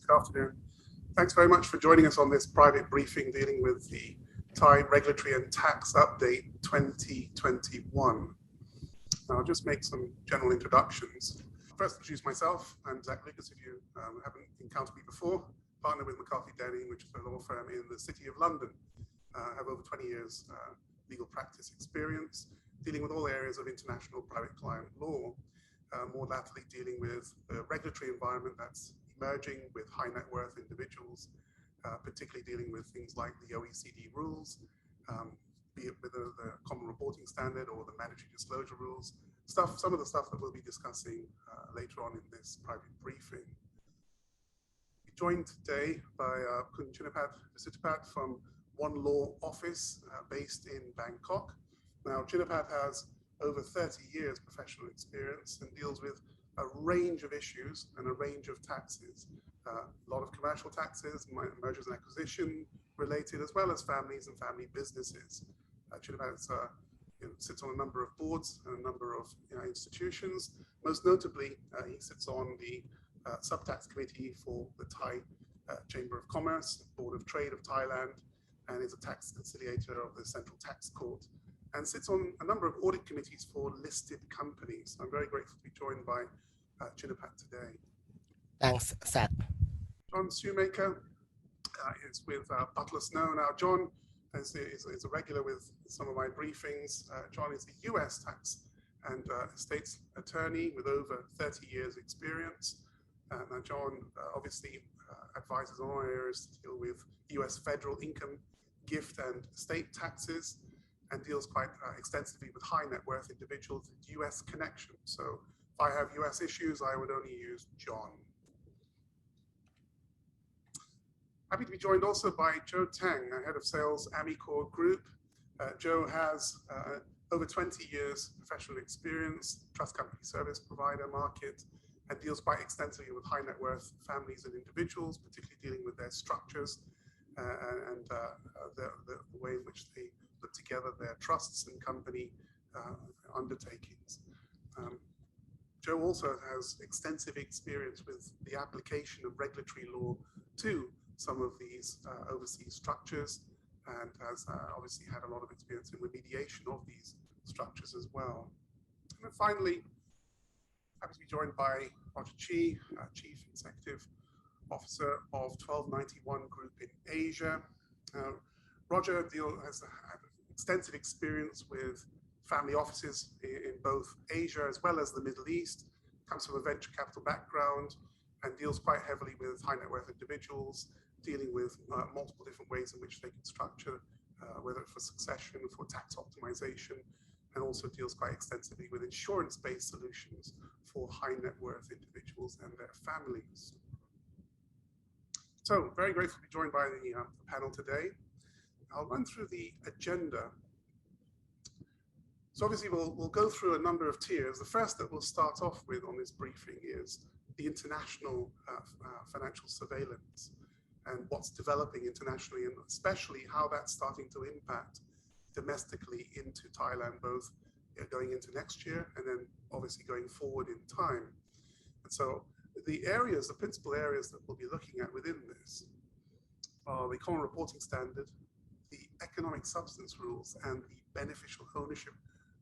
Good afternoon. Thanks very much for joining us on this private briefing dealing with the Thai Regulatory and Tax Update 2021. Now, I'll just make some general introductions. First, introduce myself. I'm Zach Lucas, if you haven't encountered me before. Partner with McCarthy Denning, which is a law firm in the City of London. I have over 20 years legal practice experience, dealing with all areas of international private client law. More latterly dealing with the regulatory environment that's emerging with high net worth individuals, particularly dealing with things like the OECD rules, be it with the Common Reporting Standard or the mandatory disclosure rules, some of the stuff that we'll be discussing later on in this private briefing. We're joined today by Kun Chinapat Visitapat from One Law Office based in Bangkok. Now, Chinapat has over 30 years professional experience and deals with a range of issues and a range of taxes. A lot of commercial taxes, mergers and acquisition related, as well as families and family businesses. Chinapat sits on a number of boards and a number of institutions. Most notably, he sits on the Subtax Committee for the Thai Chamber of Commerce, Board of Trade of Thailand, and is a tax conciliator of the Central Tax Court, and sits on a number of audit committees for listed companies. I'm very grateful to be joined by Chinapat today. Thanks, Zach. John Shoemaker is with Butler Snow. Now, John is a regular with some of my briefings. John is a US tax and estates attorney with over 30 years experience. Now, John obviously advises on all areas to deal with US federal income, gift and estate taxes, and deals quite extensively with high net worth individuals with US connections. So if I have US issues, I would only use John. Happy to be joined also by Joe Tang, Head of Sales, Amicor Group. Joe has over 20 years professional experience, trust company service provider market, and deals quite extensively with high net worth families and individuals, particularly dealing with their structures and the way in which they put together their trusts and company undertakings. Joe also has extensive experience with the application of regulatory law to some of these overseas structures, and has obviously had a lot of experience in remediation of these structures as well. And then finally, happy to be joined by Roger Chi, Chief Executive Officer of 1291 Group in Asia. Roger has extensive experience with family offices in both Asia as well as the Middle East, comes from a venture capital background, and deals quite heavily with high net worth individuals, dealing with multiple different ways in which they can structure, whether it's for succession, for tax optimization, and also deals quite extensively with insurance-based solutions for high net worth individuals and their families. So very grateful to be joined by the panel today. I'll run through the agenda. So obviously we'll go through a number of tiers. The first that we'll start off with on this briefing is the international financial surveillance and what's developing internationally, and especially how that's starting to impact domestically into Thailand, both going into next year and then obviously going forward in time. And so the principal areas that we'll be looking at within this are the Common Reporting Standard, the economic substance rules, and the beneficial ownership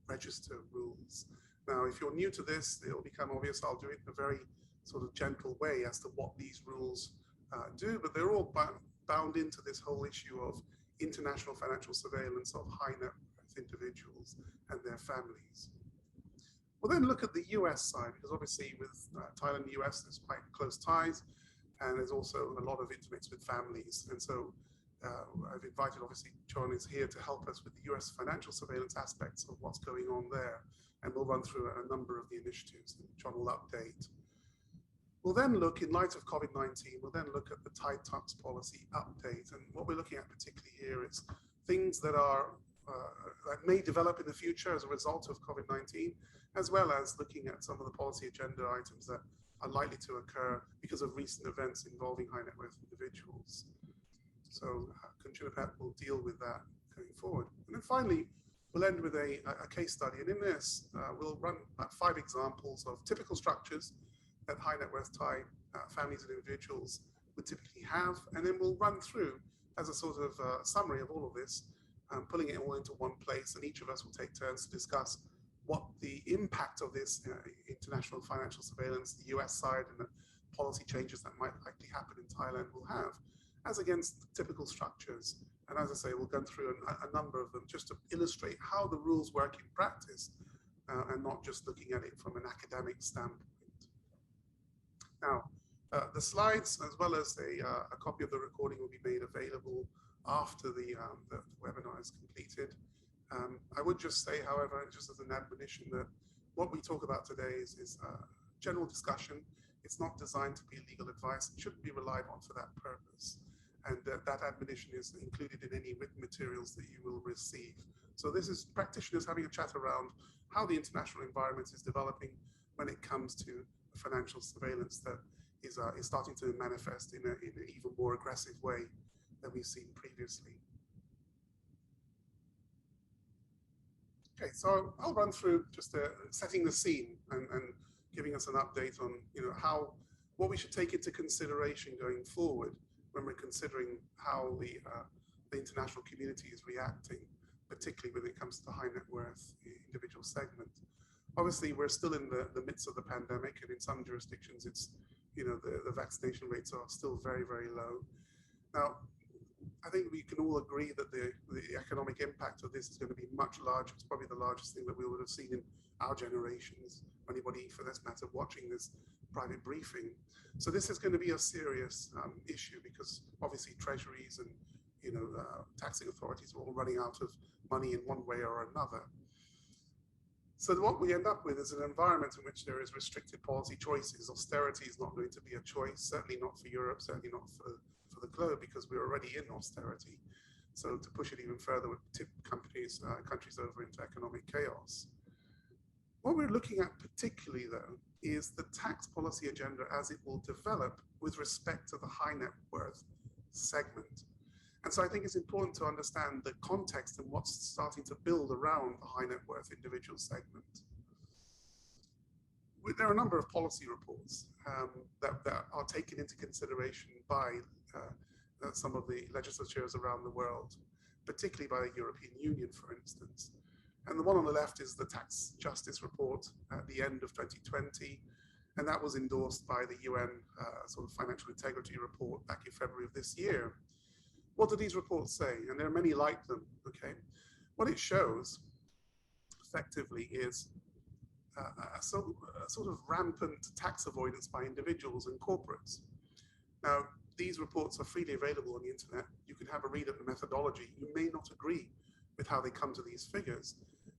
register rules. Now, if you're new to this, it'll become obvious. I'll do it in a very sort of gentle way as to what these rules do, but they're all bound into this whole issue of international financial surveillance of high net worth individuals and their families. We'll then look at the US side, because obviously with Thailand and the US, there's quite close ties, and there's also a lot of intermix with families. And so I've invited, obviously, John is here to help us with the US financial surveillance aspects of what's going on there. And we'll run through a number of the initiatives that John will update. We'll then look, in light of COVID-19, we'll then look at the Thai tax policy update. And what we're looking at particularly here is things that may develop in the future as a result of COVID-19, as well as looking at some of the policy agenda items that are likely to occur because of recent events involving high net worth individuals. So Kun Chinapat will deal with that going forward. And then finally, we'll end with a case study. And in this, we'll run 5 examples of typical structures that high net worth Thai families and individuals would typically have, and then we'll run through as a sort of summary of all of this, pulling it all into one place, and each of us will take turns to discuss what the impact of this international financial surveillance, the US side, and the policy changes that might likely happen in Thailand will have, as against typical structures. And as I say, we'll go through a number of them just to illustrate how the rules work in practice, and not just looking at it from an academic standpoint. Now, the slides, as well as a copy of the recording, will be made available after the webinar is completed. I would just say, however, just as an admonition, that what we talk about today is general discussion. It's not designed to be legal advice. It shouldn't be relied on for that purpose. And that admonition is included in any written materials that you will receive. So this is practitioners having a chat around how the international environment is developing when it comes to financial surveillance that is starting to manifest in an even more aggressive way than we've seen previously. Okay, so I'll run through just setting the scene and giving us an update on what we should take into consideration going forward when we're considering how the international community is reacting, particularly when it comes to the high net worth individual segment. Obviously, we're still in the midst of the pandemic, and in some jurisdictions, it's the vaccination rates are still very, very low. Now, I think we can all agree that the economic impact of this is going to be much larger. It's probably the largest thing that we would have seen in our generations, or anybody for this matter watching this private briefing. So this is going to be a serious issue, because obviously treasuries and taxing authorities are all running out of money in one way or another. So what we end up with is an environment in which there is restricted policy choices. Austerity is not going to be a choice, certainly not for Europe, certainly not for the globe, because we're already in austerity. So to push it even further would tip countries over into economic chaos. What we're looking at particularly, though, is the tax policy agenda as it will develop with respect to the high net worth segment. And so I think it's important to understand the context and what's starting to build around the high net worth individual segment. There are a number of policy reports that are taken into consideration by some of the legislatures around the world, particularly by the European Union, for instance. And the one on the left is the Tax Justice Report at the end of 2020, and that was endorsed by the UN sort of Financial Integrity Report back in February of this year. What do these reports say? And there are many like them, okay? What it shows, effectively, is a sort of rampant tax avoidance by individuals and corporates. Now, these reports are freely available on the internet. You can have a read of the methodology. You may not agree with how they come to these figures,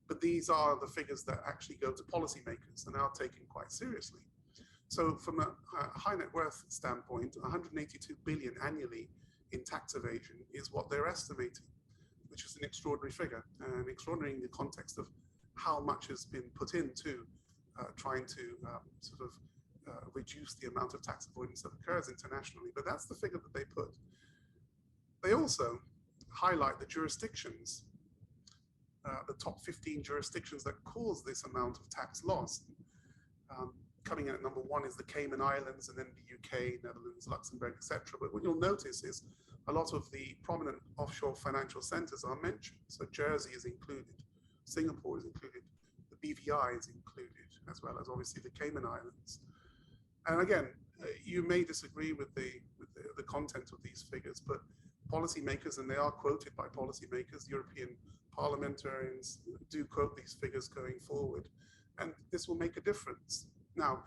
but these are the figures that actually go to policymakers and are taken quite seriously. So from a high net worth standpoint, 182 billion annually in tax evasion is what they're estimating, which is an extraordinary figure, and extraordinary in the context of how much has been put into trying to reduce the amount of tax avoidance that occurs internationally. But that's the figure that they put. They also highlight the jurisdictions, the top 15 jurisdictions that cause this amount of tax loss. Coming in at number 1 is the Cayman Islands, and then the UK, Netherlands, Luxembourg, etc. But what you'll notice is a lot of the prominent offshore financial centers are mentioned. So Jersey is included, Singapore is included, the BVI is included, as well as obviously the Cayman Islands. And again, you may disagree with the content of these figures, but policymakers, and they are quoted by policymakers, European parliamentarians do quote these figures going forward, and this will make a difference. Now,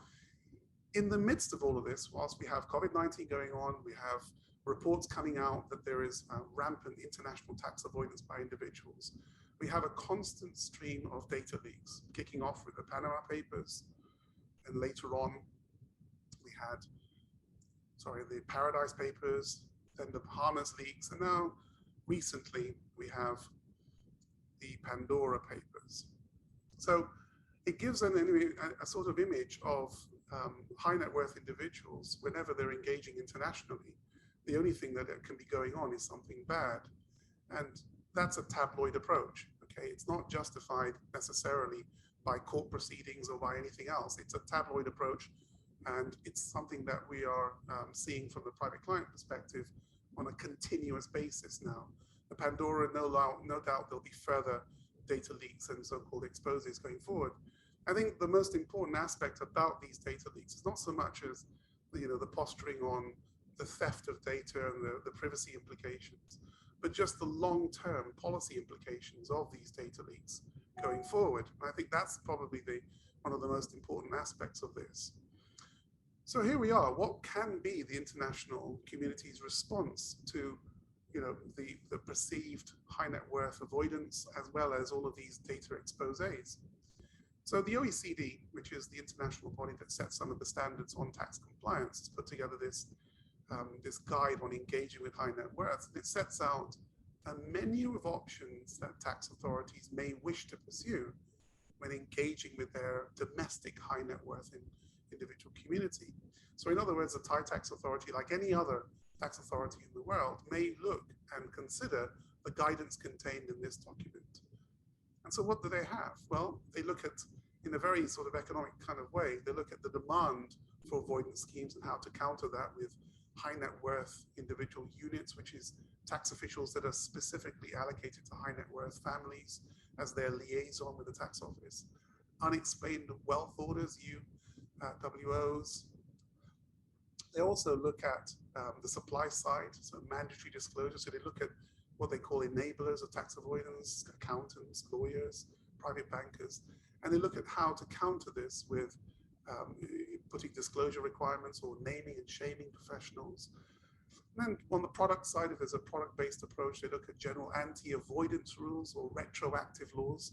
in the midst of all of this, whilst we have COVID-19 going on, we have reports coming out that there is rampant international tax avoidance by individuals. We have a constant stream of data leaks, kicking off with the Pandora Papers, and later on we had, the Paradise Papers, then the Bahamas leaks, and now recently we have the Pandora Papers. So it gives a sort of image of high net worth individuals whenever they're engaging internationally. The only thing that can be going on is something bad. And that's a tabloid approach, okay? It's not justified necessarily by court proceedings or by anything else. It's a tabloid approach And it's something that we are seeing from the private client perspective on a continuous basis now. The Pandora, no doubt there'll be further data leaks and so-called exposes going forward. I think the most important aspect about these data leaks is not so much as the posturing on the theft of data and the privacy implications, but just the long-term policy implications of these data leaks going forward. I think that's probably one of the most important aspects of this. So here we are. What can be the international community's response to the perceived high net worth avoidance, as well as all of these data exposés? So the OECD, which is the international body that sets some of the standards on tax compliance, has put together this guide on engaging with high net worth. It sets out a menu of options that tax authorities may wish to pursue when engaging with their domestic high net worth individual community. So in other words, a Thai tax authority, like any other tax authority in the world, may look and consider the guidance contained in this document. And so what do they have? Well, they look at, in a very sort of economic kind of way, they look at the demand for avoidance schemes and how to counter that with high net worth individual units, which is tax officials that are specifically allocated to high net worth families as their liaison with the tax office. Unexplained wealth orders, UWOs. They also look at the supply side, so mandatory disclosure. So they look at what they call enablers of tax avoidance, accountants, lawyers, private bankers, and they look at how to counter this with putting disclosure requirements or naming and shaming professionals. And then on the product side, if there's a product-based approach, they look at general anti-avoidance rules or retroactive laws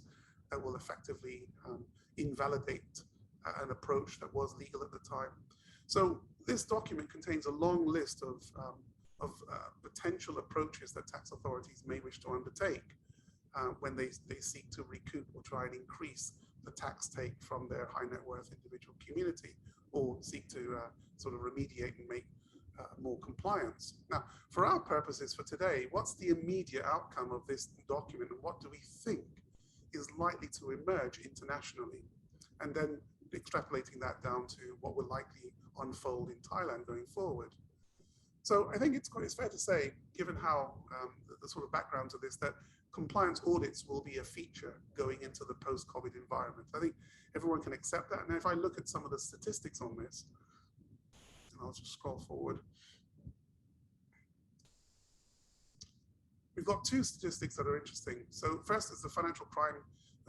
that will effectively invalidate an approach that was legal at the time. So this document contains a long list of potential approaches that tax authorities may wish to undertake when they seek to recoup or try and increase the tax take from their high net worth individual community, or seek to sort of remediate and make more compliance. Now, for our purposes for today, what's the immediate outcome of this document, and what do we think is likely to emerge internationally? And then extrapolating that down to what will likely unfold in Thailand going forward. So I think it's fair to say, given how the sort of background to this, that compliance audits will be a feature going into the post-COVID environment. I think everyone can accept that. And if I look at some of the statistics on this, and I'll just scroll forward. We've got two statistics that are interesting. So first is the financial crime,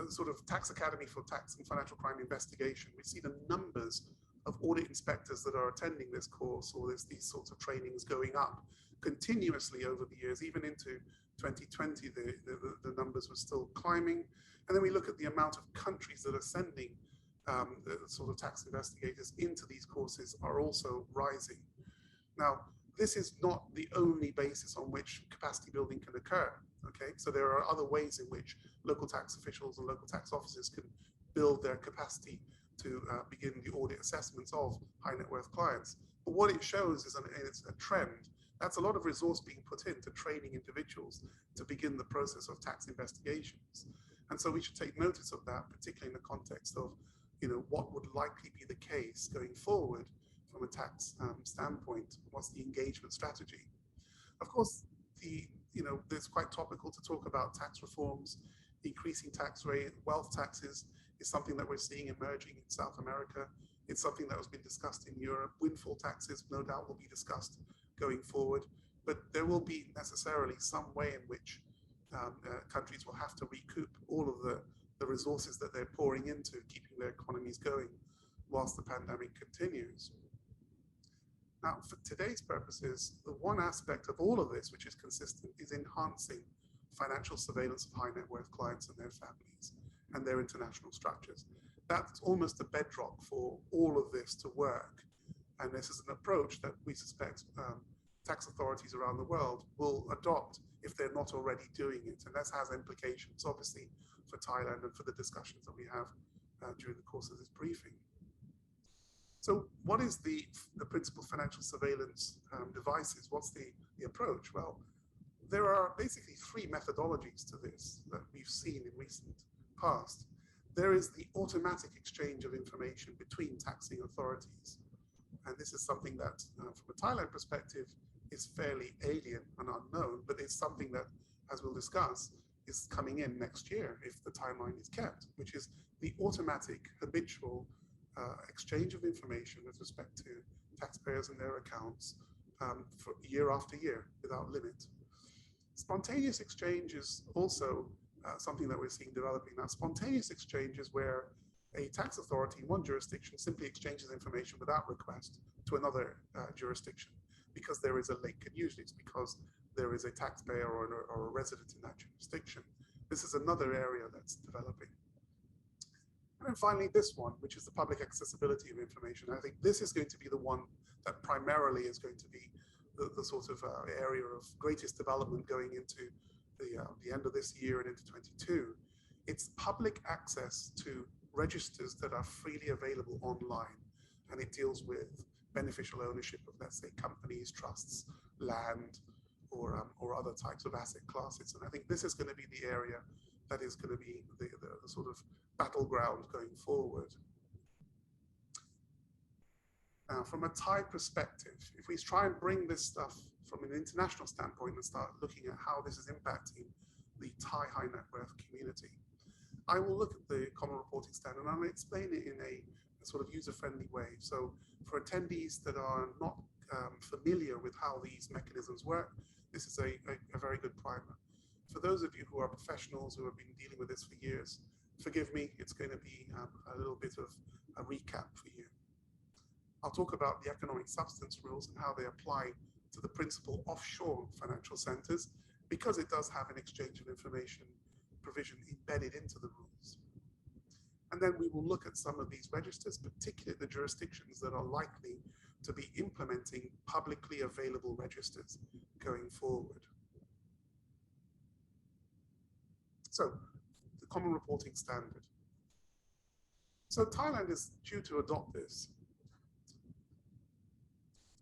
sort of Tax Academy for Tax and Financial Crime Investigation. We see the numbers of audit inspectors that are attending this course or these sorts of trainings going up continuously over the years. Even into 2020, the numbers were still climbing. And then we look at the amount of countries that are sending the sort of tax investigators into these courses are also rising. Now, this is not the only basis on which capacity building can occur. Okay, so there are other ways in which local tax officials and local tax officers can build their capacity to begin the audit assessments of high net worth clients. But what it shows is it's a trend. That's a lot of resource being put into training individuals to begin the process of tax investigations. And so we should take notice of that, particularly in the context of what would likely be the case going forward from a tax standpoint. What's the engagement strategy? Of course, it's quite topical to talk about tax reforms, decreasing tax rate, wealth taxes is something that we're seeing emerging in South America. It's something that has been discussed in Europe. Windfall taxes, no doubt, will be discussed going forward, but there will be necessarily some way in which countries will have to recoup all of the resources that they're pouring into keeping their economies going whilst the pandemic continues. Now, for today's purposes, the one aspect of all of this which is consistent is enhancing financial surveillance of high net worth clients and their families and their international structures. That's almost a bedrock for all of this to work. And this is an approach that we suspect tax authorities around the world will adopt if they're not already doing it. And that has implications, obviously, for Thailand and for the discussions that we have during the course of this briefing. So what is the principal financial surveillance devices? What's the approach? Well, there are basically three methodologies to this that we've seen in recent past. There is the automatic exchange of information between taxing authorities. And this is something that, from a Thailand perspective, is fairly alien and unknown, but it's something that, as we'll discuss, is coming in next year if the timeline is kept, which is the automatic, habitual exchange of information with respect to taxpayers and their accounts for year after year without limit. Spontaneous exchange is also something that we're seeing developing now. Spontaneous exchange is where a tax authority in one jurisdiction simply exchanges information without request to another jurisdiction because there is a link, and usually it's because there is a taxpayer or a resident in that jurisdiction. This is another area that's developing. And then finally, this one, which is the public accessibility of information. I think this is going to be the one that primarily is going to be the sort of area of greatest development going into the end of this year and into 22. It's public access to registers that are freely available online, and it deals with beneficial ownership of, let's say, companies, trusts, land, or other types of asset classes. And I think this is going to be the area that is going to be the sort of battleground going forward. Now, from a Thai perspective, if we try and bring this stuff from an international standpoint and start looking at how this is impacting the Thai high net worth community, I will look at the Common Reporting Standard and I'll explain it in a sort of user-friendly way. So for attendees that are not familiar with how these mechanisms work, this is a very good primer. For those of you who are professionals who have been dealing with this for years, forgive me, it's going to be a little bit of a recap for you. I'll talk about the economic substance rules and how they apply to the principal offshore financial centers, because it does have an exchange of information provision embedded into the rules. And then we will look at some of these registers, particularly the jurisdictions that are likely to be implementing publicly available registers going forward. So, the Common Reporting Standard. So Thailand is due to adopt this.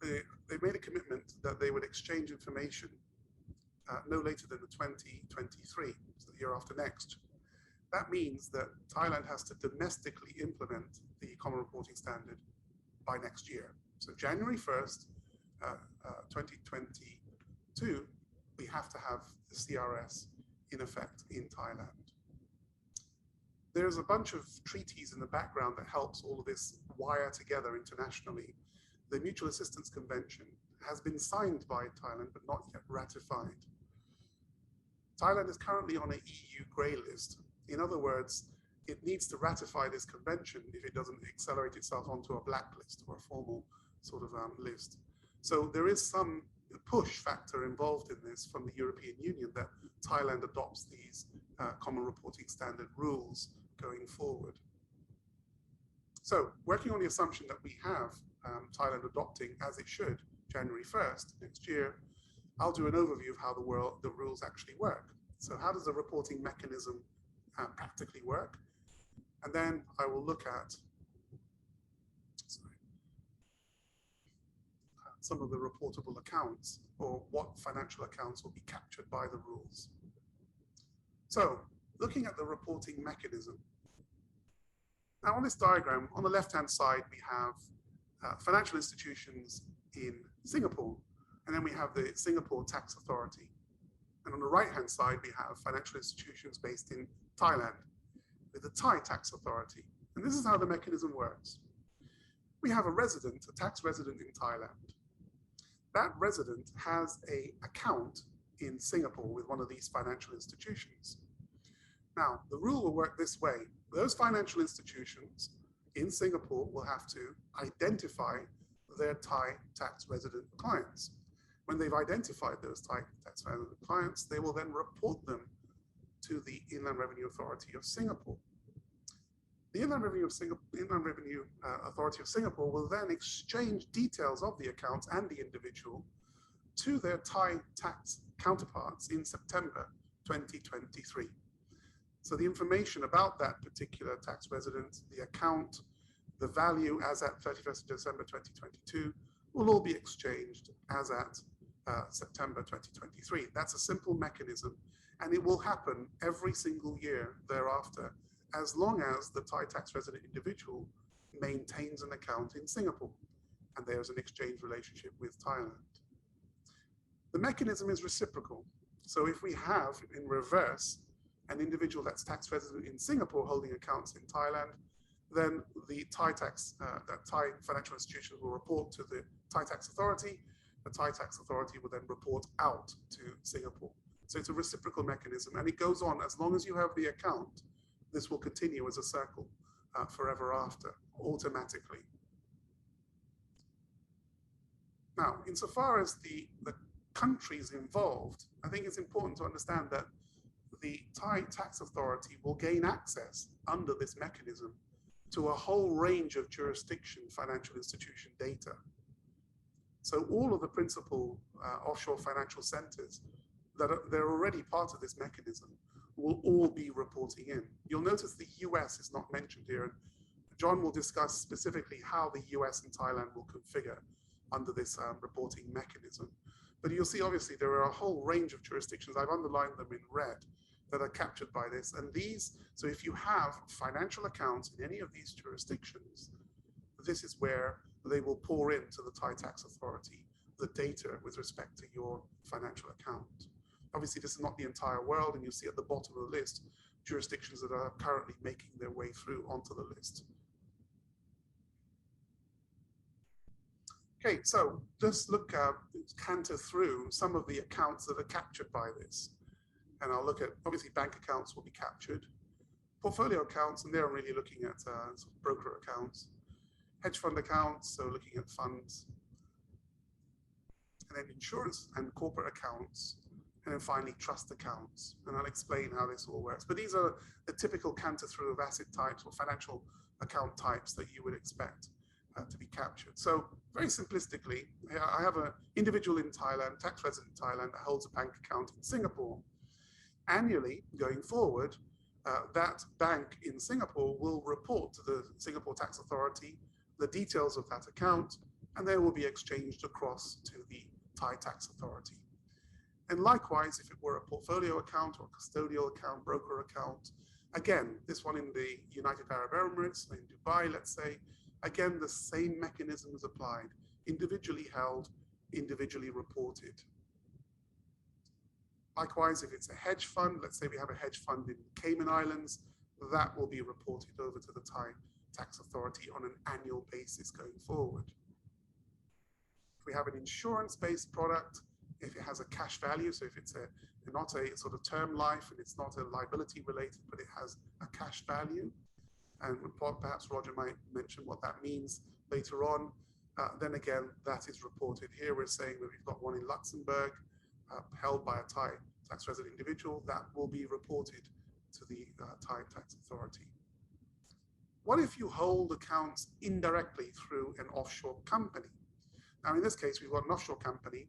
They made a commitment that they would exchange information no later than the 2023, so the year after next. That means that Thailand has to domestically implement the Common Reporting Standard by next year. So January 1st, 2022, we have to have the CRS in effect in Thailand. There's a bunch of treaties in the background that helps all of this wire together internationally. The Mutual Assistance Convention has been signed by Thailand, but not yet ratified. Thailand is currently on an EU grey list. In other words, it needs to ratify this convention if it doesn't accelerate itself onto a blacklist or a formal sort of list. So there is some push factor involved in this from the European Union that Thailand adopts these Common Reporting Standard rules going forward. So working on the assumption that we have Thailand adopting, as it should, January 1st next year, I'll do an overview of how the rules actually work. So how does the reporting mechanism practically work? And then I will look at some of the reportable accounts, or what financial accounts will be captured by the rules. So looking at the reporting mechanism. Now on this diagram, on the left-hand side, we have financial institutions in Singapore, and then we have the Singapore Tax Authority. And on the right-hand side, we have financial institutions based in Thailand with the Thai Tax Authority. And this is how the mechanism works. We have a resident, a tax resident in Thailand. That resident has an account in Singapore with one of these financial institutions. Now, the rule will work this way. Those financial institutions in Singapore will have to identify their Thai tax resident clients. When they've identified those Thai tax resident clients, they will then report them to the Inland Revenue Authority of Singapore. The Inland Revenue Authority of Singapore will then exchange details of the accounts and the individual to their Thai tax counterparts in September 2023. So the information about that particular tax resident, the account, the value as at 31st of December 2022 will all be exchanged as at September 2023. That's a simple mechanism, and it will happen every single year thereafter, as long as the Thai tax resident individual maintains an account in Singapore. and there's an exchange relationship with Thailand. The mechanism is reciprocal. So if we have, in reverse, an individual that's tax resident in Singapore holding accounts in Thailand, then the Thai financial institutions will report to the Thai tax authority. The Thai tax authority will then report out to Singapore. So it's a reciprocal mechanism, and it goes on as long as you have the account. This will continue as a circle forever after, automatically. Now, insofar as the countries involved, I think it's important to understand that the Thai tax authority will gain access under this mechanism to a whole range of jurisdiction financial institution data. So all of the principal offshore financial centers they're already part of this mechanism will all be reporting in. You'll notice the US is not mentioned here, and John will discuss specifically how the US and Thailand will configure under this reporting mechanism. But you'll see, obviously, there are a whole range of jurisdictions. I've underlined them in red that are captured by this. And these, so if you have financial accounts in any of these jurisdictions, this is where they will pour into the Thai tax authority the data with respect to your financial account. Obviously, this is not the entire world, and you see at the bottom of the list jurisdictions that are currently making their way through onto the list. Okay, so just look canter through some of the accounts that are captured by this. And I'll look at, obviously, bank accounts will be captured. Portfolio accounts, and they're really looking at sort of broker accounts. Hedge fund accounts, so looking at funds. And then insurance and corporate accounts. And then finally, trust accounts. And I'll explain how this all works. But these are the typical canter through of asset types or financial account types that you would expect to be captured. So very simplistically, I have an individual in Thailand, tax resident in Thailand, that holds a bank account in Singapore. Annually, going forward, that bank in Singapore will report to the Singapore tax authority the details of that account, and they will be exchanged across to the Thai tax authority. And likewise, if it were a portfolio account or custodial account, broker account, again, this one in the United Arab Emirates, in Dubai, let's say, again, the same mechanism is applied, individually held, individually reported. Likewise, if it's a hedge fund, let's say we have a hedge fund in Cayman Islands, that will be reported over to the Thai tax authority on an annual basis going forward. If we have an insurance-based product, if it has a cash value, so if it's not a sort of term life and it's not a liability related, but it has a cash value, and perhaps Roger might mention what that means later on, then again, that is reported. Here we're saying that we've got one in Luxembourg, held by a Thai tax resident individual, that will be reported to the Thai tax authority. What if you hold accounts indirectly through an offshore company? Now, in this case, we've got an offshore company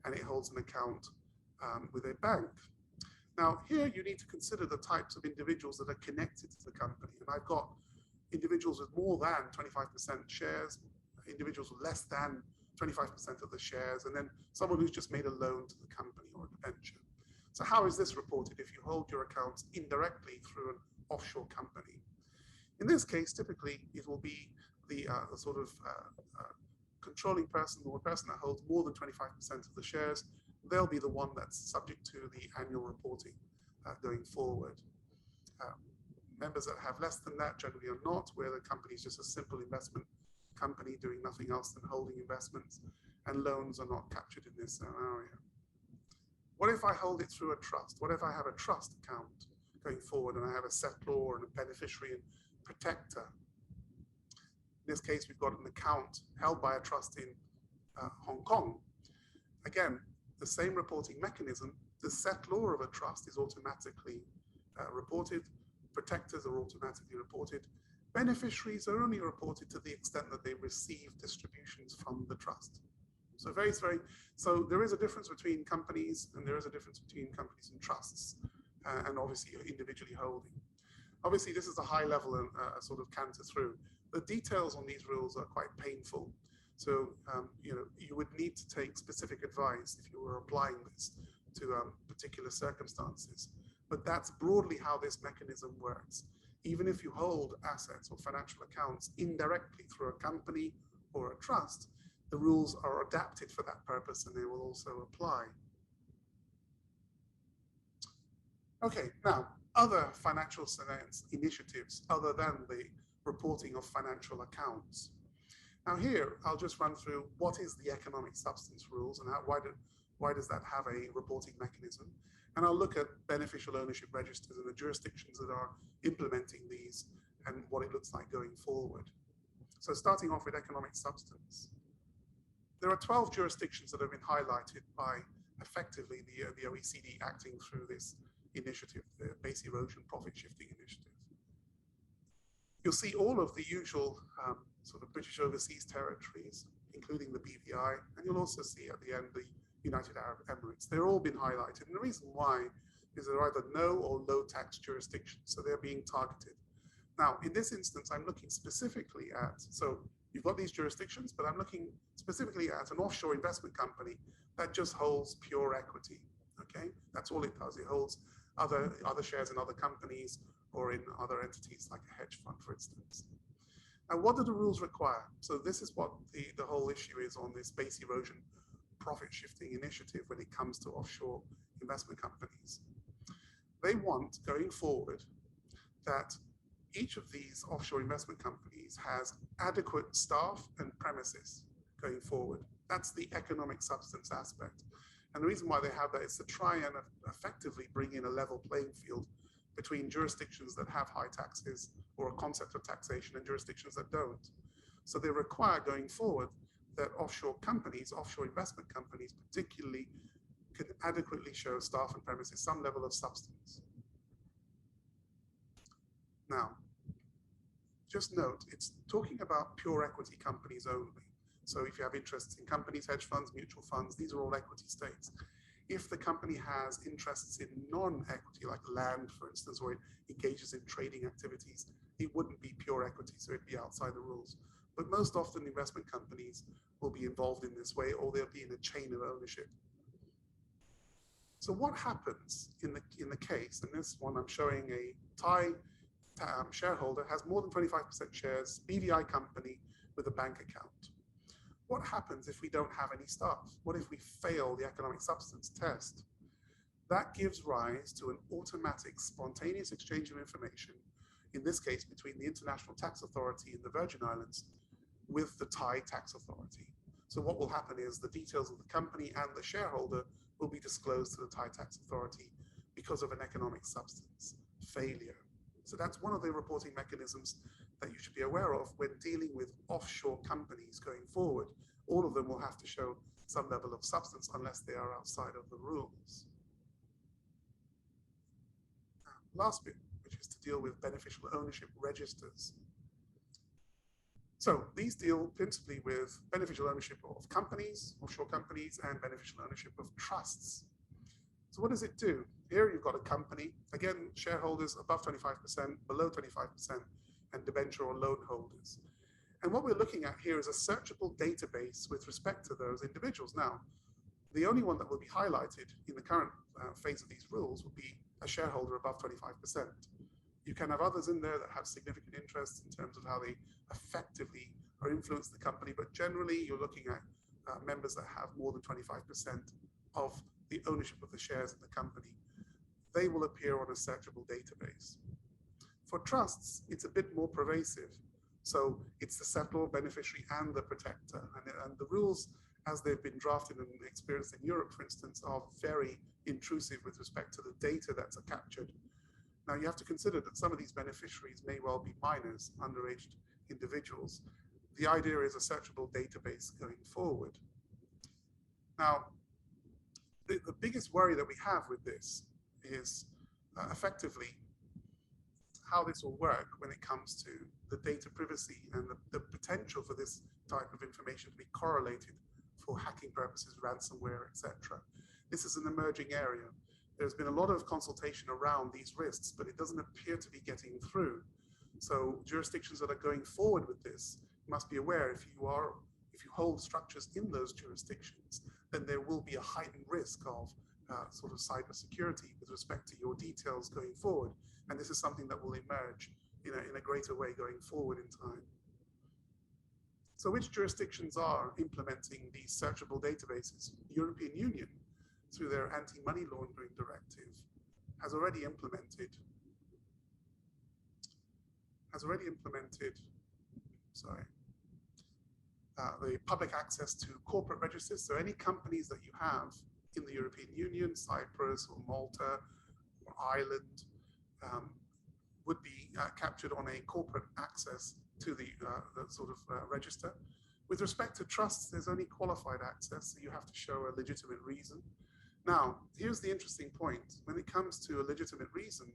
and it holds an account with a bank. Now, here you need to consider the types of individuals that are connected to the company. And I've got individuals with more than 25% shares, individuals with less than 25% of the shares, and then someone who's just made a loan to the company or a debenture. So how is this reported if you hold your accounts indirectly through an offshore company? In this case, typically, it will be the sort of controlling person or person that holds more than 25% of the shares. They'll be the one that's subject to the annual reporting going forward. Members that have less than that generally are not, where the company is just a simple investment company doing nothing else than holding investments, and loans are not captured in this scenario. What if I hold it through a trust? What if I have a trust account going forward and I have a settlor and a beneficiary and protector? In this case, we've got an account held by a trust in Hong Kong. Again, the same reporting mechanism. The settlor of a trust is automatically reported. Protectors are automatically reported. Beneficiaries are only reported to the extent that they receive distributions from the trust. So so there is a difference between companies, and there is a difference between companies and trusts, and obviously individually holding. Obviously, this is a high level and sort of canter through. The details on these rules are quite painful. So, you would need to take specific advice if you were applying this to particular circumstances. But that's broadly how this mechanism works. Even if you hold assets or financial accounts indirectly through a company or a trust, the rules are adapted for that purpose and they will also apply. Okay, now, other financial surveillance initiatives other than the reporting of financial accounts. Now here, I'll just run through what is the economic substance rules and why does that have a reporting mechanism. And I'll look at beneficial ownership registers and the jurisdictions that are implementing these and what it looks like going forward. So starting off with economic substance. There are 12 jurisdictions that have been highlighted by effectively the OECD acting through this initiative, the base erosion profit shifting initiative. You'll see all of the usual sort of British overseas territories, including the BVI, and you'll also see at the end the United Arab Emirates. They're all been highlighted, and the reason why is they're either no or low tax jurisdictions, so they're being targeted. Now, in this instance, I'm looking specifically at, so you've got these jurisdictions, but I'm looking specifically at an offshore investment company that just holds pure equity, okay? That's all it does. It holds other shares in other companies or in other entities like a hedge fund, for instance. And what do the rules require? So this is what the whole issue is on this base erosion profit shifting initiative when it comes to offshore investment companies. They want, going forward, that each of these offshore investment companies has adequate staff and premises going forward. That's the economic substance aspect. And the reason why they have that is to try and effectively bring in a level playing field between jurisdictions that have high taxes or a concept of taxation and jurisdictions that don't. So they require going forward that offshore companies, offshore investment companies particularly, can adequately show staff and premises some level of substance. Now, just note, it's talking about pure equity companies only. So if you have interests in companies, hedge funds, mutual funds, these are all equity stakes. If the company has interests in non-equity, like land, for instance, or it engages in trading activities, it wouldn't be pure equity, so it'd be outside the rules. But most often investment companies will be involved in this way, or they'll be in a chain of ownership. So what happens in the case, and this one I'm showing a Thai shareholder has more than 25% shares, BVI company with a bank account. What happens if we don't have any staff? What if we fail the economic substance test? That gives rise to an automatic spontaneous exchange of information, in this case between the International Tax Authority in the Virgin Islands with the Thai Tax Authority. So what will happen is the details of the company and the shareholder will be disclosed to the Thai Tax Authority because of an economic substance failure. So that's one of the reporting mechanisms that you should be aware of when dealing with offshore companies going forward. All of them will have to show some level of substance unless they are outside of the rules. Last bit, which is to deal with beneficial ownership registers. So these deal principally with beneficial ownership of companies, offshore companies, and beneficial ownership of trusts. So what does it do? Here you've got a company, again, shareholders above 25%, below 25%, and debenture or loan holders. And what we're looking at here is a searchable database with respect to those individuals. Now, the only one that will be highlighted in the current phase of these rules will be a shareholder above 25%. You can have others in there that have significant interests in terms of how they effectively or influence the company, but generally you're looking at members that have more than 25% of the ownership of the shares in the company. They will appear on a searchable database. For trusts, it's a bit more pervasive. So it's the settlor, beneficiary, and the protector. And the rules, as they've been drafted and experienced in Europe, for instance, are very intrusive with respect to the data that's captured. Now, you have to consider that some of these beneficiaries may well be minors, underaged individuals. The idea is a searchable database going forward. Now, the biggest worry that we have with this is effectively how this will work when it comes to the data privacy and the potential for this type of information to be correlated for hacking purposes, ransomware, etc. This is an emerging area. There's been a lot of consultation around these risks, but it doesn't appear to be getting through. So jurisdictions that are going forward with this must be aware if you hold structures in those jurisdictions, then there will be a heightened risk of sort of cybersecurity with respect to your details going forward. And this is something that will emerge in a greater way going forward in time. So which jurisdictions are implementing these searchable databases? European Union, through their anti-money laundering directive, has already implemented, the public access to corporate registers. So any companies that you have in the European Union, Cyprus or Malta or Ireland, would be captured on a corporate access to the register. With respect to trusts, there's only qualified access, so you have to show a legitimate reason. Now, here's the interesting point. When it comes to a legitimate reason,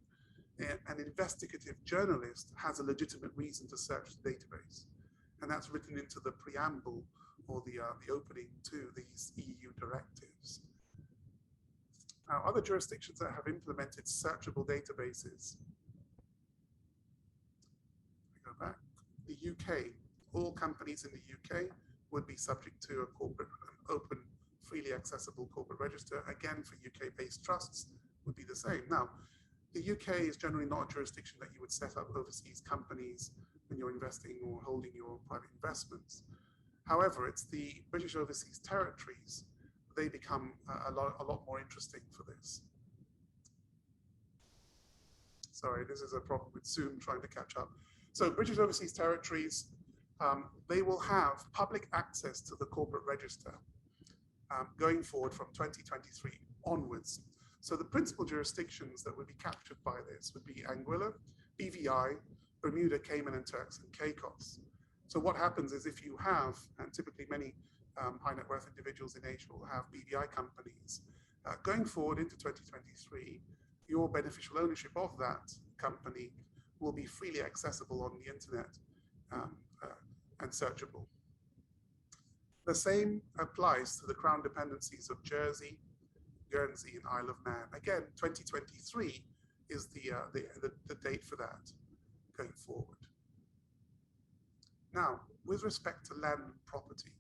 an investigative journalist has a legitimate reason to search the database, and that's written into the preamble or the opening to these EU directives. Now, other jurisdictions that have implemented searchable databases, back. The UK, all companies in the UK would be subject to a corporate, open, freely accessible corporate register. Again, for UK-based trusts would be the same. Now, the UK is generally not a jurisdiction that you would set up overseas companies when you're investing or holding your private investments. However, it's the British overseas territories, they become a lot more interesting for this. Sorry, this is a problem with Zoom trying to catch up. So British overseas territories, they will have public access to the corporate register going forward from 2023 onwards. So the principal jurisdictions that would be captured by this would be Anguilla, BVI, Bermuda, Cayman and Turks and Caicos. So what happens is if you have, and typically many high net worth individuals in Asia will have BVI companies, going forward into 2023, your beneficial ownership of that company will be freely accessible on the internet and searchable. The same applies to the Crown dependencies of Jersey, Guernsey, and Isle of Man. Again, 2023 is the date for that going forward. Now, with respect to land and property,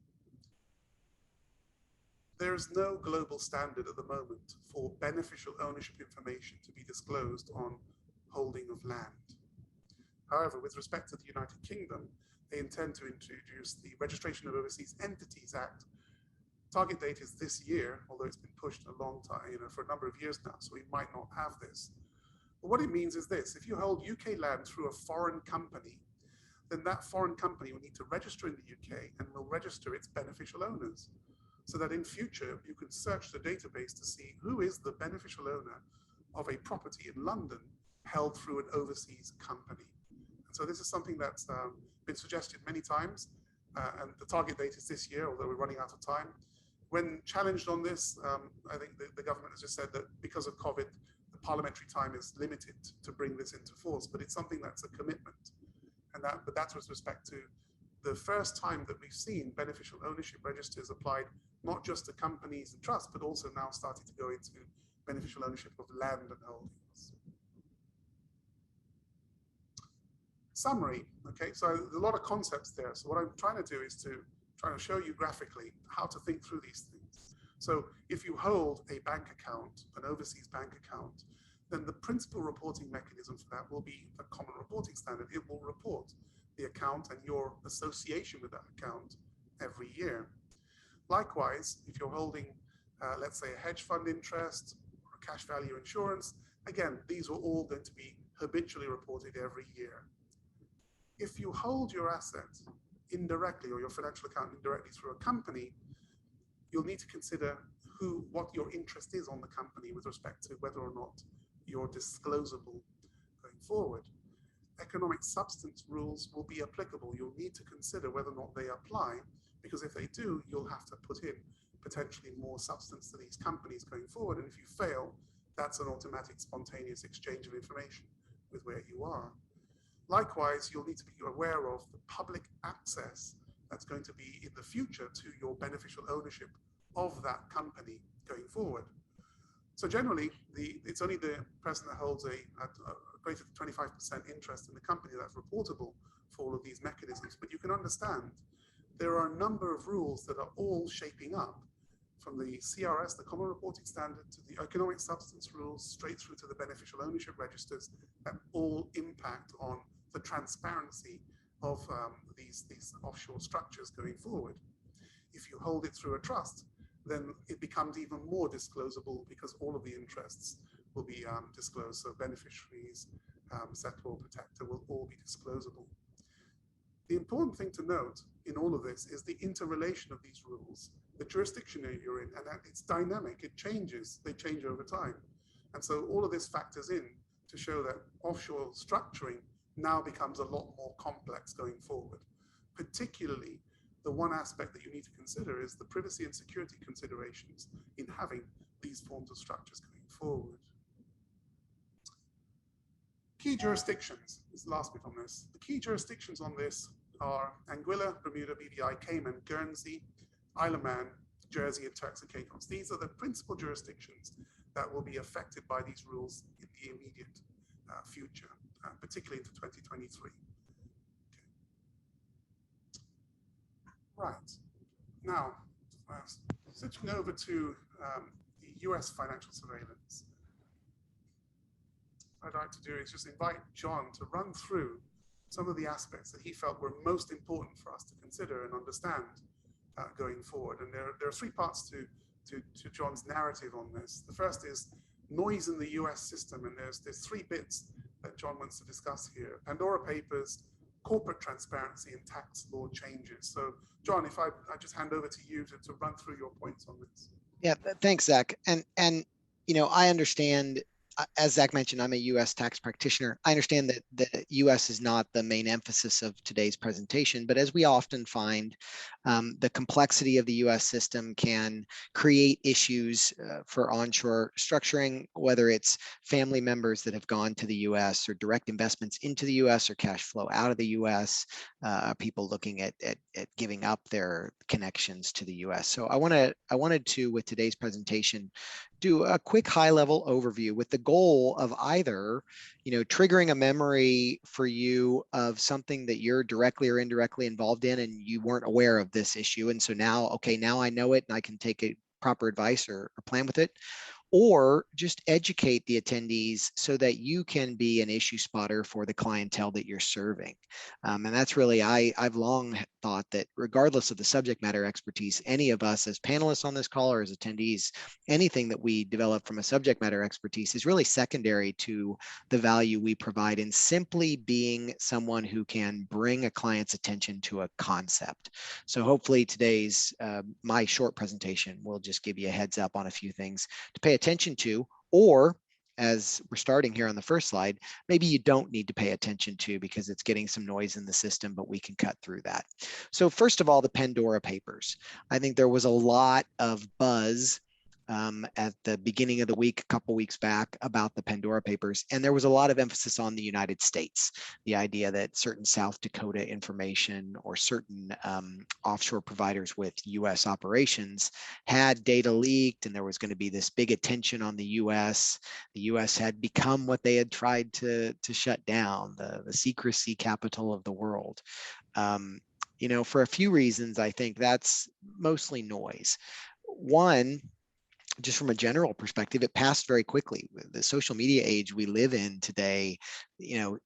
there is no global standard at the moment for beneficial ownership information to be disclosed on holding of land. However, with respect to the United Kingdom, they intend to introduce the Registration of Overseas Entities Act. Target date is this year, although it's been pushed a long time, for a number of years now, so we might not have this. But what it means is this: if you hold UK land through a foreign company, then that foreign company will need to register in the UK and will register its beneficial owners, so that in future you can search the database to see who is the beneficial owner of a property in London held through an overseas company. So this is something that's been suggested many times, and the target date is this year, although we're running out of time. When challenged on this, I think the government has just said that because of COVID, the parliamentary time is limited to bring this into force, but it's something that's a commitment. But that's with respect to the first time that we've seen beneficial ownership registers applied, not just to companies and trusts, but also now starting to go into beneficial ownership of land and holdings. Summary, okay, so there's a lot of concepts there. So what I'm trying to do is to try to show you graphically how to think through these things. So if you hold a bank account, an overseas bank account, then the principal reporting mechanism for that will be the Common Reporting Standard. It will report the account and your association with that account every year. Likewise, if you're holding, let's say, a hedge fund interest or a cash value insurance, again, these are all going to be habitually reported every year. If you hold your asset indirectly or your financial account indirectly through a company, you'll need to consider what your interest is on the company with respect to whether or not you're disclosable going forward. Economic substance rules will be applicable. You'll need to consider whether or not they apply, because if they do, you'll have to put in potentially more substance to these companies going forward. And if you fail, that's an automatic spontaneous exchange of information with where you are. Likewise, you'll need to be aware of the public access that's going to be in the future to your beneficial ownership of that company going forward. So generally, it's only the person that holds a greater than 25% interest in the company that's reportable for all of these mechanisms. But you can understand there are a number of rules that are all shaping up, from the CRS, the Common Reporting Standard, to the economic substance rules, straight through to the beneficial ownership registers, that all impact on the transparency of these offshore structures going forward. If you hold it through a trust, then it becomes even more disclosable because all of the interests will be disclosed. So beneficiaries, settlor, protector will all be disclosable. The important thing to note in all of this is the interrelation of these rules, the jurisdiction that you're in, and it's dynamic, it changes, they change over time. And so all of this factors in to show that offshore structuring now becomes a lot more complex going forward. Particularly, the one aspect that you need to consider is the privacy and security considerations in having these forms of structures going forward. Key jurisdictions is the last bit on this. The key jurisdictions on this are Anguilla, Bermuda, BVI, Cayman, Guernsey, Isle of Man, Jersey, and Turks and Caicos. These are the principal jurisdictions that will be affected by these rules in the immediate future, particularly into 2023. Okay. Right. Now, switching over to the US financial surveillance. What I'd like to do is just invite John to run through some of the aspects that he felt were most important for us to consider and understand going forward. And there are three parts to John's narrative on this. The first is noise in the US system, and there's three bits that John wants to discuss here: Pandora Papers, corporate transparency, and tax law changes. So John, if I just hand over to you to run through your points on this. Yeah, thanks, Zach. And you know, I understand, as Zach mentioned, I'm a U.S. tax practitioner. I understand that the U.S. is not the main emphasis of today's presentation, but as we often find, the complexity of the U.S. system can create issues for onshore structuring, whether it's family members that have gone to the U.S. or direct investments into the U.S. or cash flow out of the U.S., people looking at giving up their connections to the U.S. So I wanted to, with today's presentation, do a quick high-level overview with the goal of either, triggering a memory for you of something that you're directly or indirectly involved in and you weren't aware of this issue. And so now, okay, now I know it and I can take a proper advice or plan with it. Or just educate the attendees so that you can be an issue spotter for the clientele that you're serving. And that's really, I've long thought that regardless of the subject matter expertise, any of us as panelists on this call or as attendees, anything that we develop from a subject matter expertise is really secondary to the value we provide in simply being someone who can bring a client's attention to a concept. So hopefully today's, my short presentation will just give you a heads up on a few things to pay attention to, or as we're starting here on the first slide, maybe you don't need to pay attention to because it's getting some noise in the system, but we can cut through that. So first of all, the Pandora Papers. I think there was a lot of buzz at the beginning of the week, a couple weeks back, about the Pandora Papers. And there was a lot of emphasis on the United States, the idea that certain South Dakota information or certain offshore providers with US operations had data leaked, and there was going to be this big attention on the US. The US had become what they had tried to shut down, the secrecy capital of the world. For a few reasons, I think that's mostly noise. One, just from a general perspective, it passed very quickly. The social media age we live in today,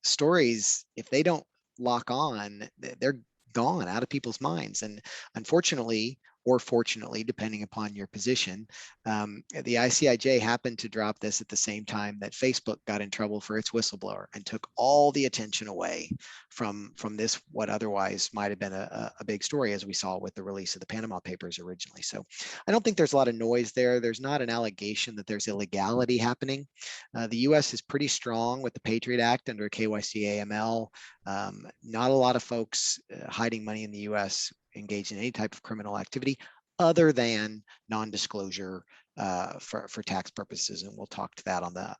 stories, if they don't lock on, they're gone out of people's minds. And unfortunately, or fortunately, depending upon your position, the ICIJ happened to drop this at the same time that Facebook got in trouble for its whistleblower and took all the attention away from this, what otherwise might have been a big story, as we saw with the release of the Panama Papers originally. So I don't think there's a lot of noise there. There's not an allegation that there's illegality happening. The US is pretty strong with the Patriot Act under KYC AML. Not a lot of folks hiding money in the US engaged in any type of criminal activity other than non-disclosure for tax purposes, and we'll talk about a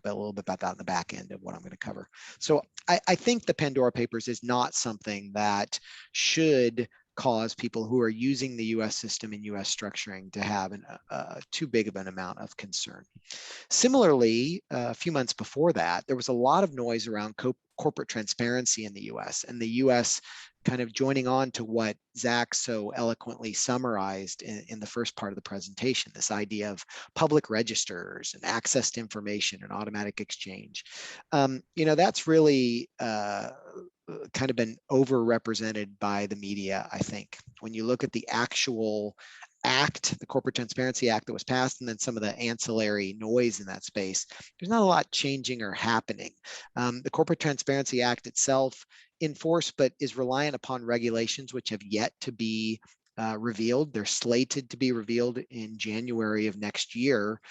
little bit about that in the back end of what I'm going to cover. So I think the Pandora Papers is not something that should cause people who are using the US system and US structuring to have too big of an amount of concern. Similarly, a few months before that, there was a lot of noise around corporate transparency in the US, and the US kind of joining on to what Zach so eloquently summarized in the first part of the presentation, this idea of public registers and access to information and automatic exchange. That's really kind of been overrepresented by the media, I think. When you look at the actual act, the Corporate Transparency Act that was passed, and then some of the ancillary noise in that space, there's not a lot changing or happening. The Corporate Transparency Act itself in force, but is reliant upon regulations which have yet to be revealed. They're slated to be revealed in January of next year.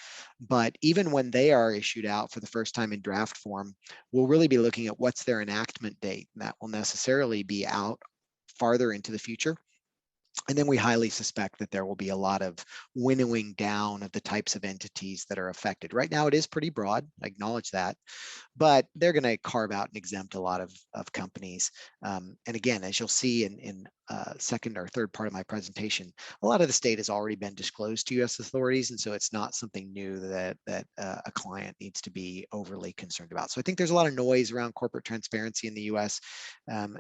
But even when they are issued out for the first time in draft form, we'll really be looking at what's their enactment date. And that will necessarily be out farther into the future. And then we highly suspect that there will be a lot of winnowing down of the types of entities that are affected. Right now, it is pretty broad. I acknowledge that. But they're going to carve out and exempt a lot of companies. And again, as you'll see in second or third part of my presentation, a lot of the state has already been disclosed to U.S. authorities. And so it's not something new that a client needs to be overly concerned about. So I think there's a lot of noise around corporate transparency in the U.S.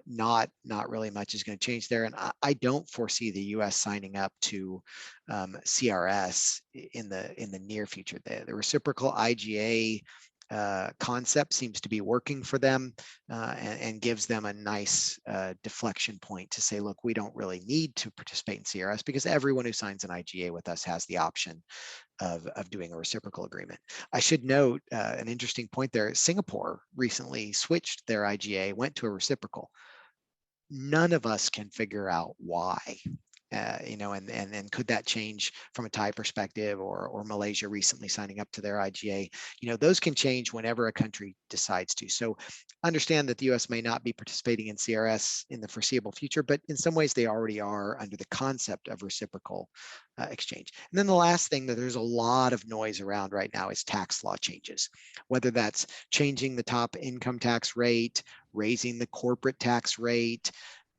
Not really much is going to change there. And I don't foresee the U.S. signing up to CRS in the near future. The reciprocal IGA concept seems to be working for them and gives them a nice deflection point to say, look, we don't really need to participate in CRS because everyone who signs an IGA with us has the option of doing a reciprocal agreement. I should note an interesting point there. Singapore recently switched their IGA, went to a reciprocal. None of us can figure out why. And could that change from a Thai perspective, or Malaysia recently signing up to their IGA? Those can change whenever a country decides to. So understand that the U.S. may not be participating in CRS in the foreseeable future, but in some ways they already are under the concept of reciprocal exchange. And then the last thing that there's a lot of noise around right now is tax law changes, whether that's changing the top income tax rate, raising the corporate tax rate,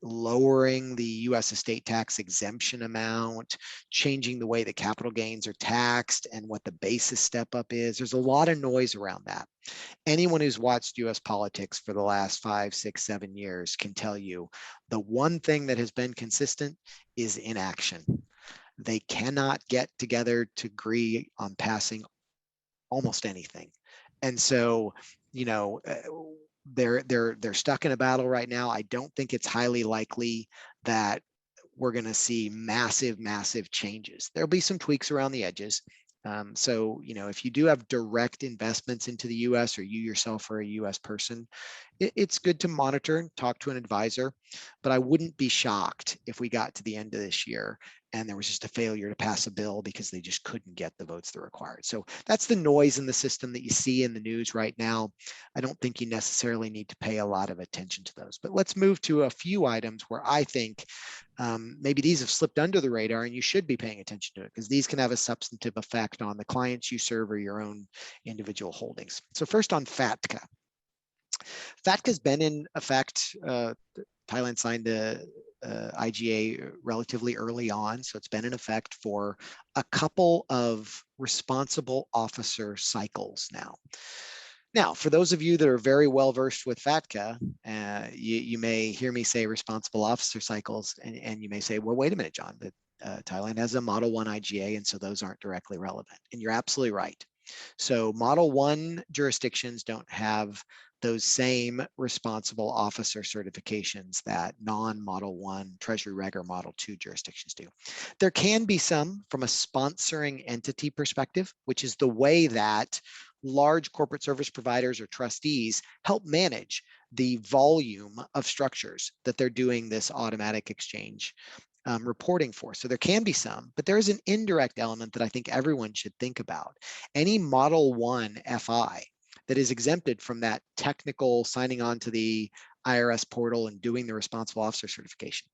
lowering the U.S. estate tax exemption amount, changing the way the capital gains are taxed and what the basis step up is. There's a lot of noise around that. Anyone who's watched U.S. politics for the last 5, 6, 7 years can tell you the one thing that has been consistent is inaction. They cannot get together to agree on passing almost anything. And so, they're stuck in a battle right now. I don't think it's highly likely that we're going to see massive changes. There'll be some tweaks around the edges. So, if you do have direct investments into the U.S. or you yourself are a U.S. person, it's good to monitor and talk to an advisor. But I wouldn't be shocked if we got to the end of this year and there was just a failure to pass a bill because they just couldn't get the votes that are required. So that's the noise in the system that you see in the news right now. I don't think you necessarily need to pay a lot of attention to those. But let's move to a few items where I think maybe these have slipped under the radar and you should be paying attention to it, because these can have a substantive effect on the clients you serve or your own individual holdings. So first on FATCA. FATCA has been in effect. Thailand signed the IGA relatively early on, so it's been in effect for a couple of responsible officer cycles now. Now, for those of you that are very well versed with FATCA, you may hear me say responsible officer cycles, and you may say, well, wait a minute, John, Thailand has a Model 1 IGA, and so those aren't directly relevant. And you're absolutely right. So Model 1 jurisdictions don't have those same responsible officer certifications that non-Model 1 Treasury Reg or Model 2 jurisdictions do. There can be some from a sponsoring entity perspective, which is the way that large corporate service providers or trustees help manage the volume of structures that they're doing this automatic exchange reporting for. So there can be some, but there is an indirect element that I think everyone should think about. Any Model 1 FI that is exempted from that technical signing on to the IRS portal and doing the responsible officer certification,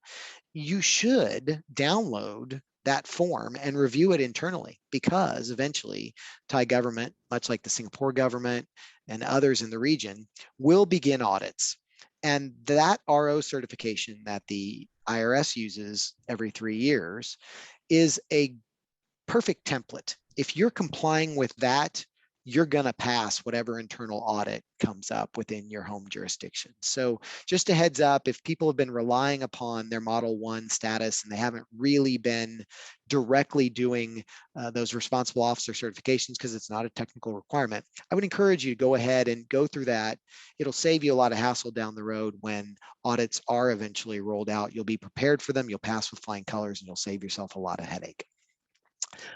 you should download that form and review it internally, because eventually Thai government, much like the Singapore government and others in the region, will begin audits. And that RO certification that the IRS uses every 3 years is a perfect template. If you're complying with that you're going to pass whatever internal audit comes up within your home jurisdiction. So just a heads up, if people have been relying upon their Model 1 status and they haven't really been directly doing those responsible officer certifications because it's not a technical requirement, I would encourage you to go ahead and go through that. It'll save you a lot of hassle down the road when audits are eventually rolled out. You'll be prepared for them, you'll pass with flying colors, and you'll save yourself a lot of headache.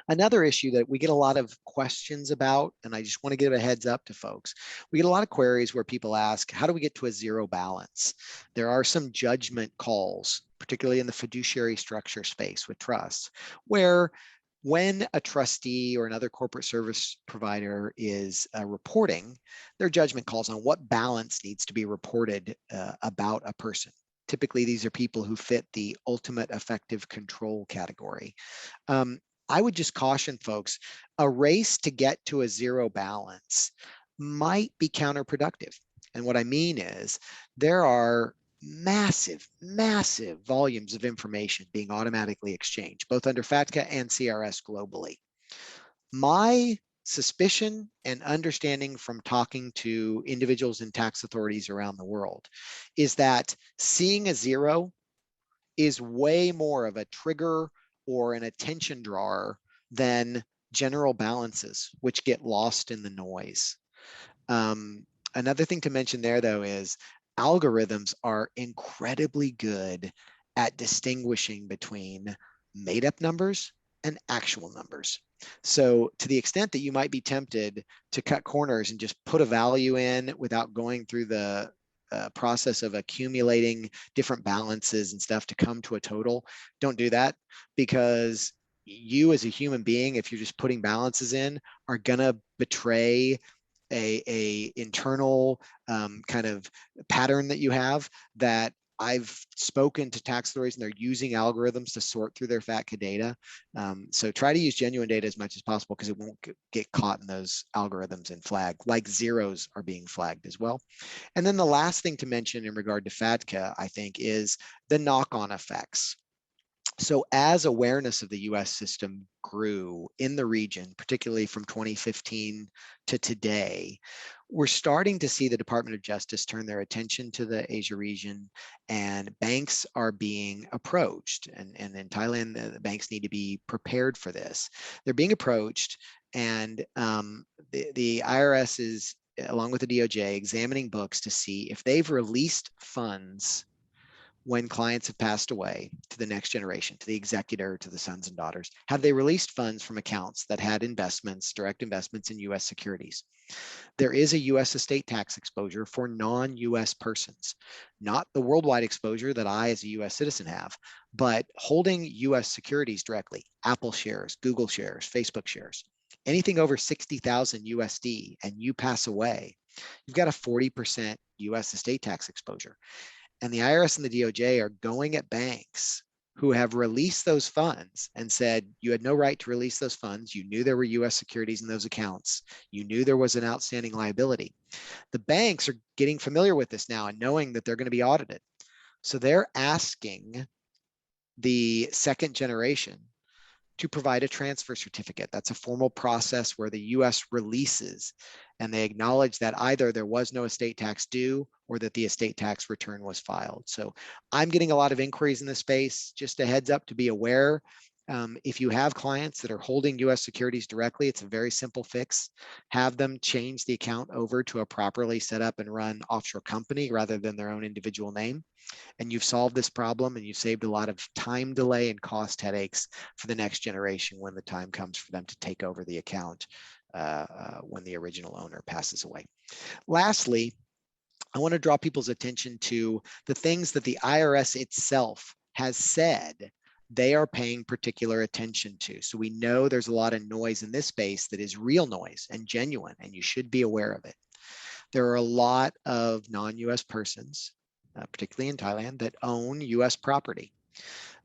Another issue that we get a lot of questions about, and I just want to give a heads up to folks, we get a lot of queries where people ask, how do we get to a zero balance? There are some judgment calls, particularly in the fiduciary structure space with trusts, where when a trustee or another corporate service provider is reporting, their judgment calls on what balance needs to be reported about a person. Typically, these are people who fit the ultimate effective control category. I would just caution folks, a race to get to a zero balance might be counterproductive. And what I mean is there are massive, massive volumes of information being automatically exchanged, both under FATCA and CRS globally. My suspicion and understanding from talking to individuals in tax authorities around the world is that seeing a zero is way more of a trigger or an attention drawer than general balances, which get lost in the noise. Another thing to mention there, though, is algorithms are incredibly good at distinguishing between made-up numbers and actual numbers. So to the extent that you might be tempted to cut corners and just put a value in without going through the process of accumulating different balances and stuff to come to a total, don't do that, because you as a human being, if you're just putting balances in, are gonna betray a internal kind of pattern that you have. That I've spoken to tax authorities and they're using algorithms to sort through their FATCA data. So try to use genuine data as much as possible because it won't get caught in those algorithms and flagged, like zeros are being flagged as well. And then the last thing to mention in regard to FATCA, I think, is the knock-on effects. So as awareness of the US system grew in the region, particularly from 2015 to today, we're starting to see the Department of Justice turn their attention to the Asia region, and banks are being approached. And in Thailand, the banks need to be prepared for this. They're being approached, and the IRS is, along with the DOJ, examining books to see if they've released funds when clients have passed away to the next generation, to the executor, to the sons and daughters. Have they released funds from accounts that had investments, direct investments in US securities? There is a US estate tax exposure for non-US persons, not the worldwide exposure that I as a US citizen have, but holding US securities directly, Apple shares, Google shares, Facebook shares, anything over 60,000 USD and you pass away, you've got a 40% US estate tax exposure. And the IRS and the DOJ are going at banks who have released those funds and said, you had no right to release those funds. You knew there were US securities in those accounts. You knew there was an outstanding liability. The banks are getting familiar with this now and knowing that they're going to be audited. So they're asking the second generation to provide a transfer certificate. That's a formal process where the US releases and they acknowledge that either there was no estate tax due or that the estate tax return was filed. So I'm getting a lot of inquiries in this space. Just a heads up to be aware. If you have clients that are holding US securities directly, it's a very simple fix. Have them change the account over to a properly set up and run offshore company rather than their own individual name. And you've solved this problem and you've saved a lot of time delay and cost headaches for the next generation when the time comes for them to take over the account when the original owner passes away. Lastly, I want to draw people's attention to the things that the IRS itself has said they are paying particular attention to. So we know there's a lot of noise in this space that is real noise and genuine, and you should be aware of it. There are a lot of non-US persons, particularly in Thailand, that own US property.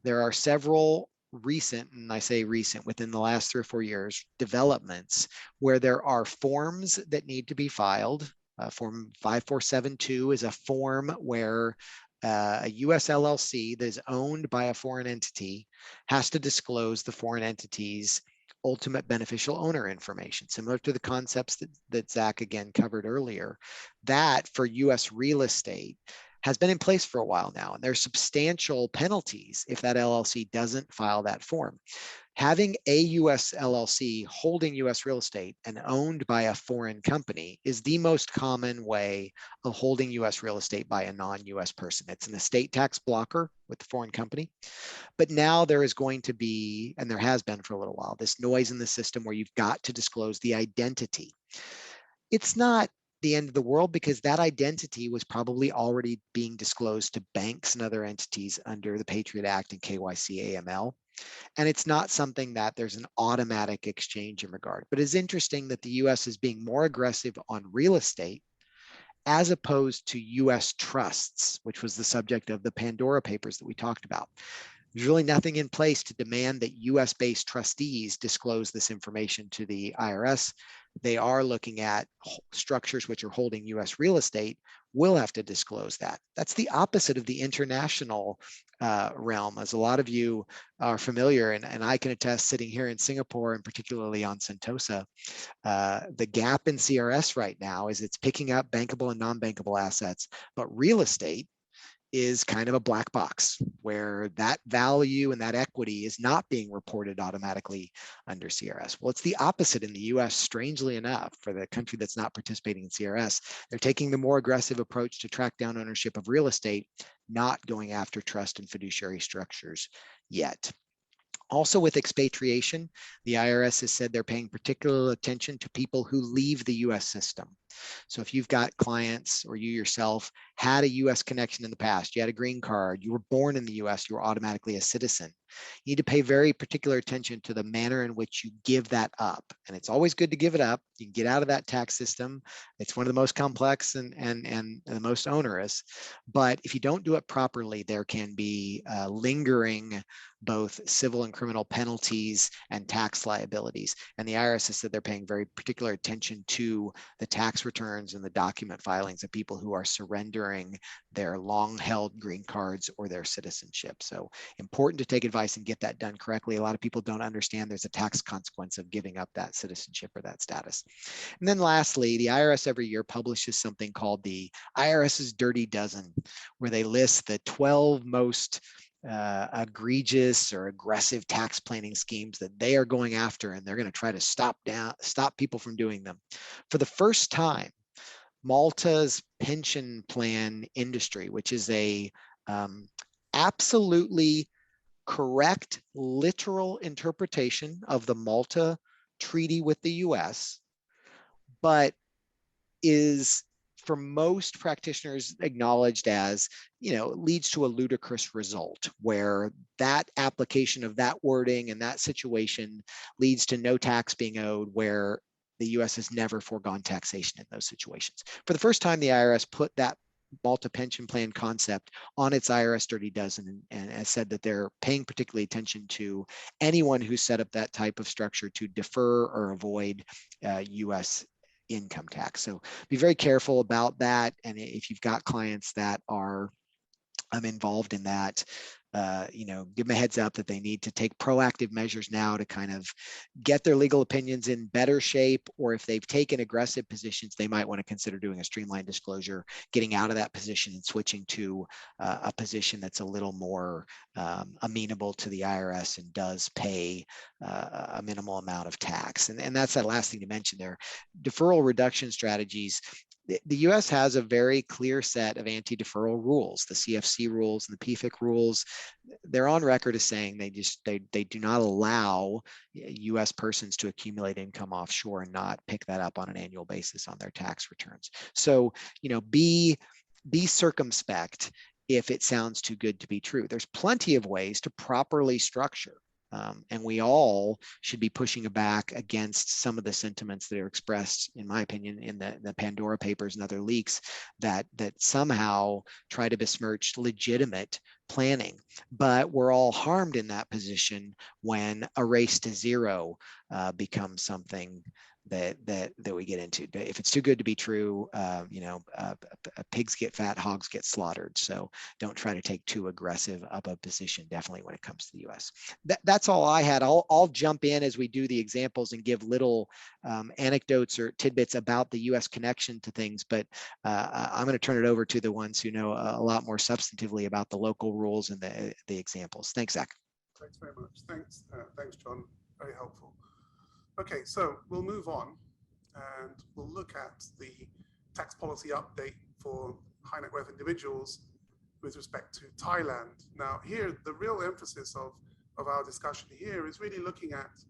There are several recent, and I say recent, within the last 3 or 4 years, developments where there are forms that need to be filed. Form 5472 is a form where a US LLC that is owned by a foreign entity has to disclose the foreign entity's ultimate beneficial owner information, similar to the concepts that Zach again covered earlier. That for US real estate has been in place for a while now, and there's substantial penalties if that LLC doesn't file that form. Having a US LLC holding US real estate and owned by a foreign company is the most common way of holding US real estate by a non-US person. It's an estate tax blocker with the foreign company. But now there is going to be, and there has been for a little while, this noise in the system where you've got to disclose the identity. It's not the end of the world because that identity was probably already being disclosed to banks and other entities under the Patriot Act and KYC AML. And it's not something that there's an automatic exchange in regard. But it's interesting that the US is being more aggressive on real estate as opposed to US trusts, which was the subject of the Pandora Papers that we talked about. There's really nothing in place to demand that US-based trustees disclose this information to the IRS. They are looking at structures which are holding US real estate will have to disclose that. That's the opposite of the international realm, as a lot of you are familiar, and I can attest sitting here in Singapore and particularly on Sentosa, the gap in CRS right now is it's picking up bankable and non-bankable assets, but real estate is kind of a black box where that value and that equity is not being reported automatically under CRS. Well, it's the opposite in the US, strangely enough, for the country that's not participating in CRS. They're taking the more aggressive approach to track down ownership of real estate, not going after trust and fiduciary structures yet. Also with expatriation, the IRS has said they're paying particular attention to people who leave the US system. So if you've got clients or you yourself had a US connection in the past, you had a green card, you were born in the US, you were automatically a citizen. You need to pay very particular attention to the manner in which you give that up. And it's always good to give it up. You can get out of that tax system. It's one of the most complex and the most onerous. But if you don't do it properly, there can be lingering both civil and criminal penalties and tax liabilities. And the IRS has said they're paying very particular attention to the tax returns and the document filings of people who are surrendering their long-held green cards or their citizenship. So important to take advice and get that done correctly. A lot of people don't understand there's a tax consequence of giving up that citizenship or that status. And then lastly, the IRS every year publishes something called the IRS's Dirty Dozen, where they list the 12 most egregious or aggressive tax planning schemes that they are going after, and they're going to try to stop people from doing them. For the first time, Malta's pension plan industry, which is a absolutely correct literal interpretation of the Malta Treaty with the US, but is for most practitioners acknowledged as, leads to a ludicrous result where that application of that wording and that situation leads to no tax being owed, where the US has never foregone taxation in those situations. For the first time, the IRS put that Malta pension plan concept on its IRS Dirty Dozen and has said that they're paying particularly attention to anyone who set up that type of structure to defer or avoid US income tax. So be very careful about that. And if you've got clients that are involved in that, give them a heads up that they need to take proactive measures now to kind of get their legal opinions in better shape, or if they've taken aggressive positions, they might want to consider doing a streamlined disclosure, getting out of that position and switching to a position that's a little more amenable to the IRS and does pay a minimal amount of tax. And that's that last thing to mention there. Deferral reduction strategies. The US has a very clear set of anti-deferral rules, the CFC rules and the PFIC rules. They're on record as saying they do not allow US persons to accumulate income offshore and not pick that up on an annual basis on their tax returns. So, be circumspect if it sounds too good to be true. There's plenty of ways to properly structure. And we all should be pushing back against some of the sentiments that are expressed, in my opinion, in the Pandora Papers and other leaks that somehow try to besmirch legitimate planning. But we're all harmed in that position when a race to zero becomes something that we get into. If it's too good to be true, pigs get fat, hogs get slaughtered. So don't try to take too aggressive of a position, definitely when it comes to the US. That's all I had. I'll jump in as we do the examples and give little anecdotes or tidbits about the US connection to things, but I'm going to turn it over to the ones who know a lot more substantively about the local rules and the examples. Thanks, Zach. Thanks very much. Thanks, John. Very helpful. Okay, so we'll move on and we'll look at the tax policy update for high net worth individuals with respect to Thailand. Now here, the real emphasis of our discussion here is really looking at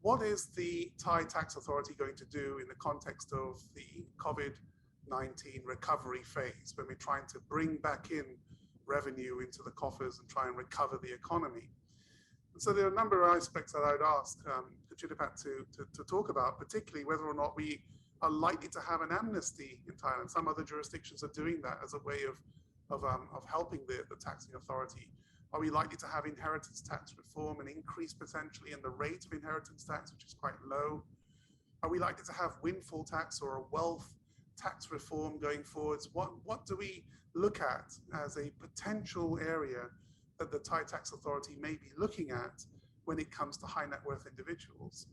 what is the Thai tax authority going to do in the context of the COVID-19 recovery phase, when we're trying to bring back in revenue into the coffers and try and recover the economy. And so there are a number of aspects that I'd ask Chittipat to talk about, particularly whether or not we are likely to have an amnesty in Thailand. Some other jurisdictions are doing that as a way of helping the taxing authority. Are we likely to have inheritance tax reform, an increase potentially in the rate of inheritance tax, which is quite low? Are we likely to have windfall tax or a wealth tax reform going forwards? What do we look at as a potential area that the Thai tax authority may be looking at when it comes to high net worth individuals?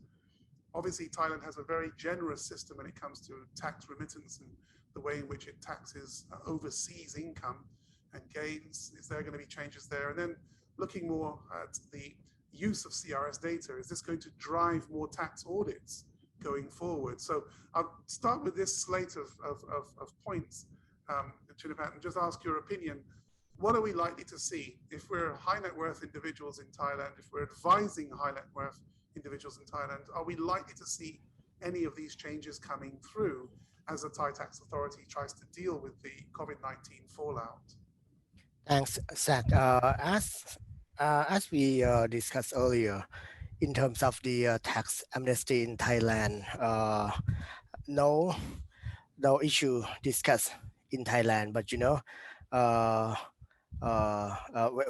Obviously, Thailand has a very generous system when it comes to tax remittance and the way in which it taxes overseas income and gains. Is there going to be changes there? And then looking more at the use of CRS data, is this going to drive more tax audits going forward? So I'll start with this slate of points, Chittipat, and just ask your opinion. What are we likely to see if we're high net worth individuals in Thailand, if we're advising high net worth individuals in Thailand? Are we likely to see any of these changes coming through as the Thai tax authority tries to deal with the COVID-19 fallout? Thanks, Zach. As we discussed earlier, in terms of the tax amnesty in Thailand, no issue discussed in Thailand. But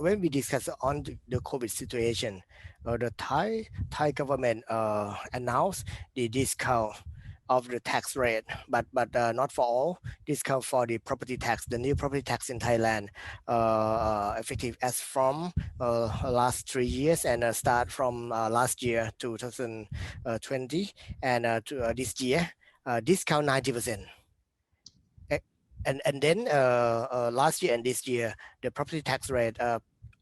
when we discuss on the COVID situation, the Thai government announced the discount of the tax rate, but not for all. Discount for the property tax, the new property tax in Thailand, effective as from last 3 years and start from last year 2020 and to this year, discount 90%. And then last year and this year, the property tax rate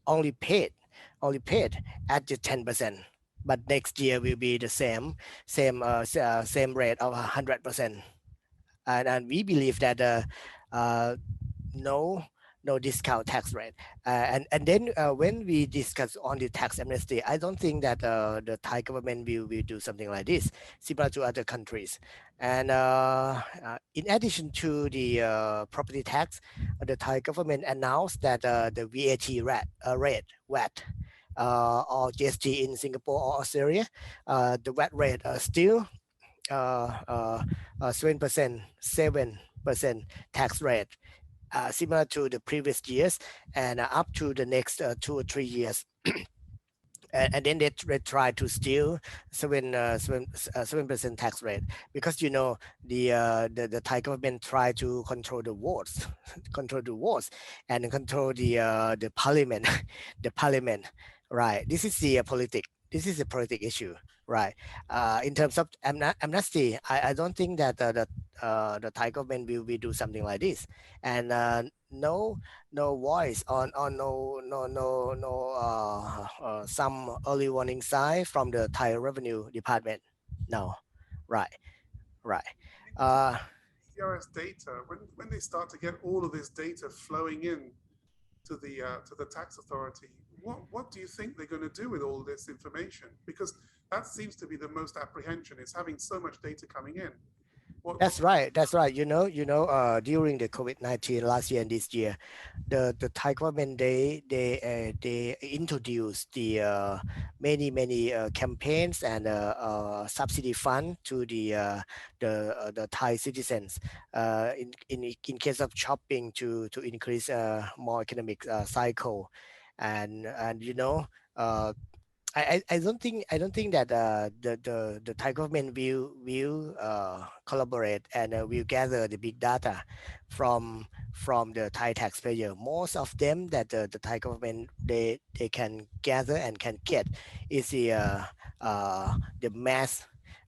only paid at the 10%. But next year will be the same rate of 100%, and we believe that no discount tax rate. And then when we discuss on the tax amnesty, I don't think that the Thai government will do something like this, similar to other countries. And in addition to the property tax, the Thai government announced that the VAT rate, WAT, or GST in Singapore or Australia, the VAT rate still 7% tax rate, similar to the previous years, and up to the next 2 or 3 years. And then they try to steal 7% tax rate, because the Thai government try to control the votes, and control the parliament, right? This is the politic issue, right? In terms of amnesty, I don't think that the Thai government will do something like this, and no voice on some early warning sign from the Thai Revenue Department. No, right. CRS data, when they start to get all of this data flowing in to the tax authority, what do you think they're going to do with all this information? Because that seems to be the most apprehension, is having so much data coming in. That's right. During the COVID-19 last year and this year, the Thai government they introduced the many campaigns and subsidy fund to the Thai citizens in case of shopping to increase more economic cycle, and I don't think that the Thai government will collaborate and will gather the big data from the Thai taxpayer. Most of them that the Thai government they can gather and can get is the mass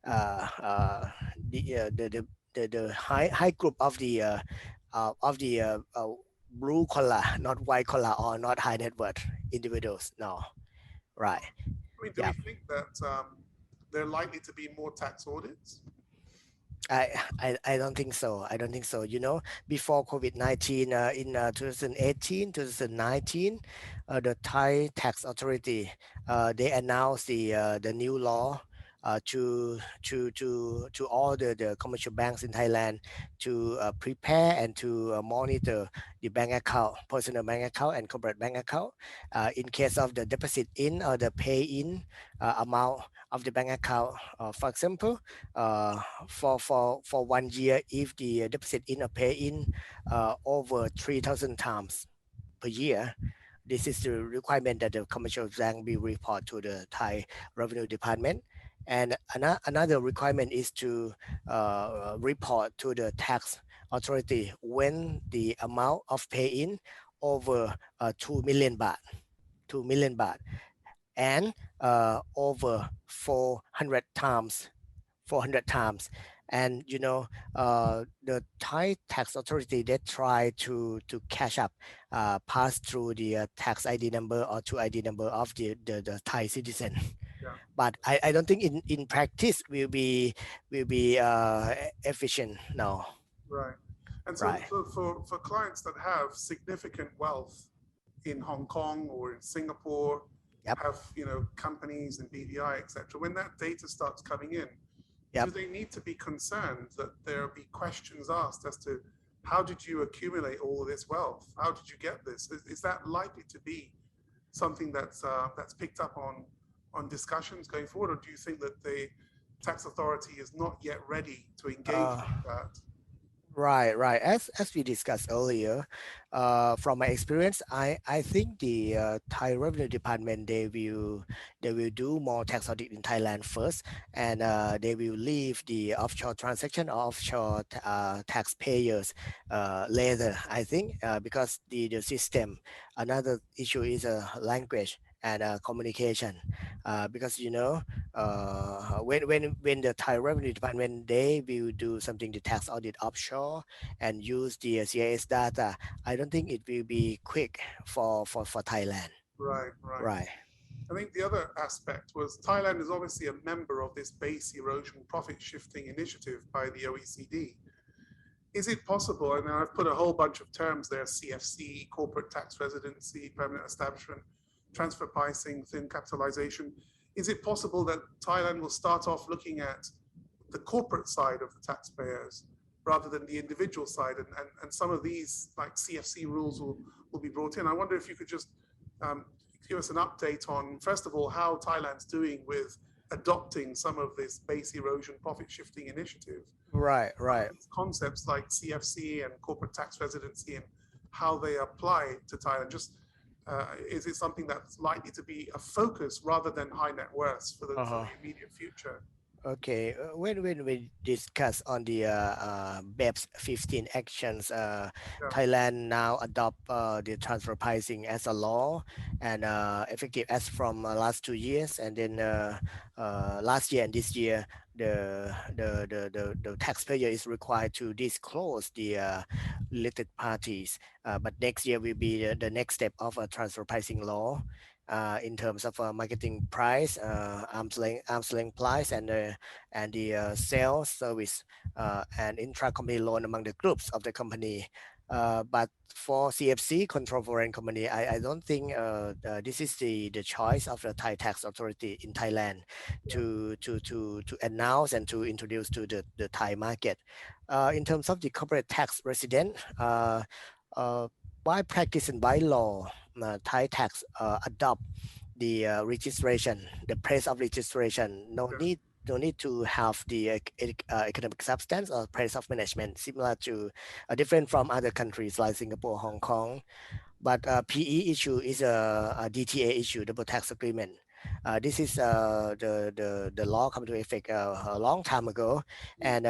uh, uh, the high group of the blue collar, not white collar or not high net worth individuals. No, right. I mean, do Yeah, we think that there are likely to be more tax audits? I don't think so. I don't think so. You know, before COVID-19, in 2018, 2019, the Thai Tax Authority, they announced the new law to all the commercial banks in Thailand to prepare and to monitor the bank account, personal bank account and corporate bank account, in case of the deposit in or the pay in amount of the bank account. For example, uh, for 1 year, if the deposit in or pay in over 3,000 times per year, this is the requirement that the commercial bank be report to the Thai Revenue Department. And another requirement is to report to the tax authority when the amount of pay in over 2 million baht, 2 million baht, and over 400 times 400 times. And you know, the Thai tax authority, they try to catch up, pass through the tax ID number or to ID number of the Thai citizen. Yeah. But I don't think in practice will be efficient. No. Right. And so, Right. for clients that have significant wealth in Hong Kong or in Singapore, Yep. have companies and BVI, etc. When that data starts coming in, Yep. do they need to be concerned that there'll be questions asked as to how did you accumulate all of this wealth? How did you get this? Is that likely to be something that's picked up on discussions going forward, or do you think that the tax authority is not yet ready to engage with that? Right, right. As we discussed earlier, from my experience, I think the Thai Revenue Department, they will do more tax audit in Thailand first, and they will leave the offshore transaction or offshore taxpayers later. I think because the system. Another issue is language and communication, because you know, when the Thai Revenue Department, they will do something, the tax audit offshore and use the CIS data, I don't think it will be quick for Thailand. Right, right. Right. I think the other aspect was Thailand is obviously a member of this base erosion profit shifting initiative by the OECD. Is it possible, and I've put a whole bunch of terms there, CFC, corporate tax residency, permanent establishment, transfer pricing, thin capitalization. Is it possible that Thailand will start off looking at the corporate side of the taxpayers rather than the individual side, and some of these like CFC rules will be brought in? I wonder if you could just give us an update on, first of all, how Thailand's doing with adopting some of this base erosion profit shifting initiative. Right, right. Concepts like CFC and corporate tax residency and how they apply to Thailand. Just is it something that's likely to be a focus rather than high net worths for the immediate future? Okay, when we discuss on the BEPS 15 actions, Yeah. Thailand now adopt the transfer pricing as a law and effective as from last 2 years, and then last year and this year, the taxpayer is required to disclose the related parties. But next year will be the next step of a transfer pricing law. In terms of marketing price, arm's length price, and the sales service and intra-company loan among the groups of the company. But for CFC, control foreign company, I don't think this is the choice of the Thai tax authority in Thailand to announce and to introduce to the Thai market. In terms of the corporate tax resident, by practice and by law, Thai tax adopt the registration, the place of registration. No need to have the economic substance or place of management, similar to different from other countries like Singapore, Hong Kong. But PE issue is a DTA issue, double tax agreement. This is the law come into effect a long time ago, and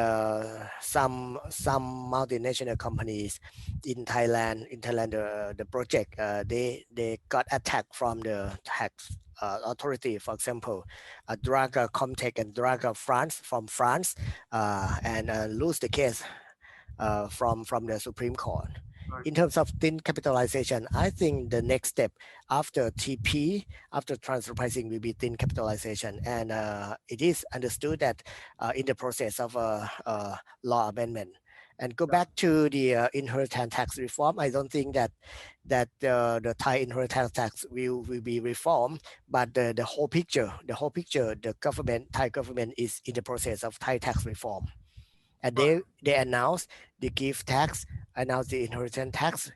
some multinational companies in Thailand the project they got attacked from the tax authority. For example, Draga Comtech and Draga France from France, and lose the case from the Supreme Court. Right. In terms of thin capitalization, I think the next step after TP, after transfer pricing, will be thin capitalization, and it is understood that in the process of law amendment. And go back to the inheritance tax reform. I don't think that the Thai inheritance tax will be reformed, but the whole picture, the government, Thai government is in the process of Thai tax reform. And they announced the gift tax, announced the inheritance tax,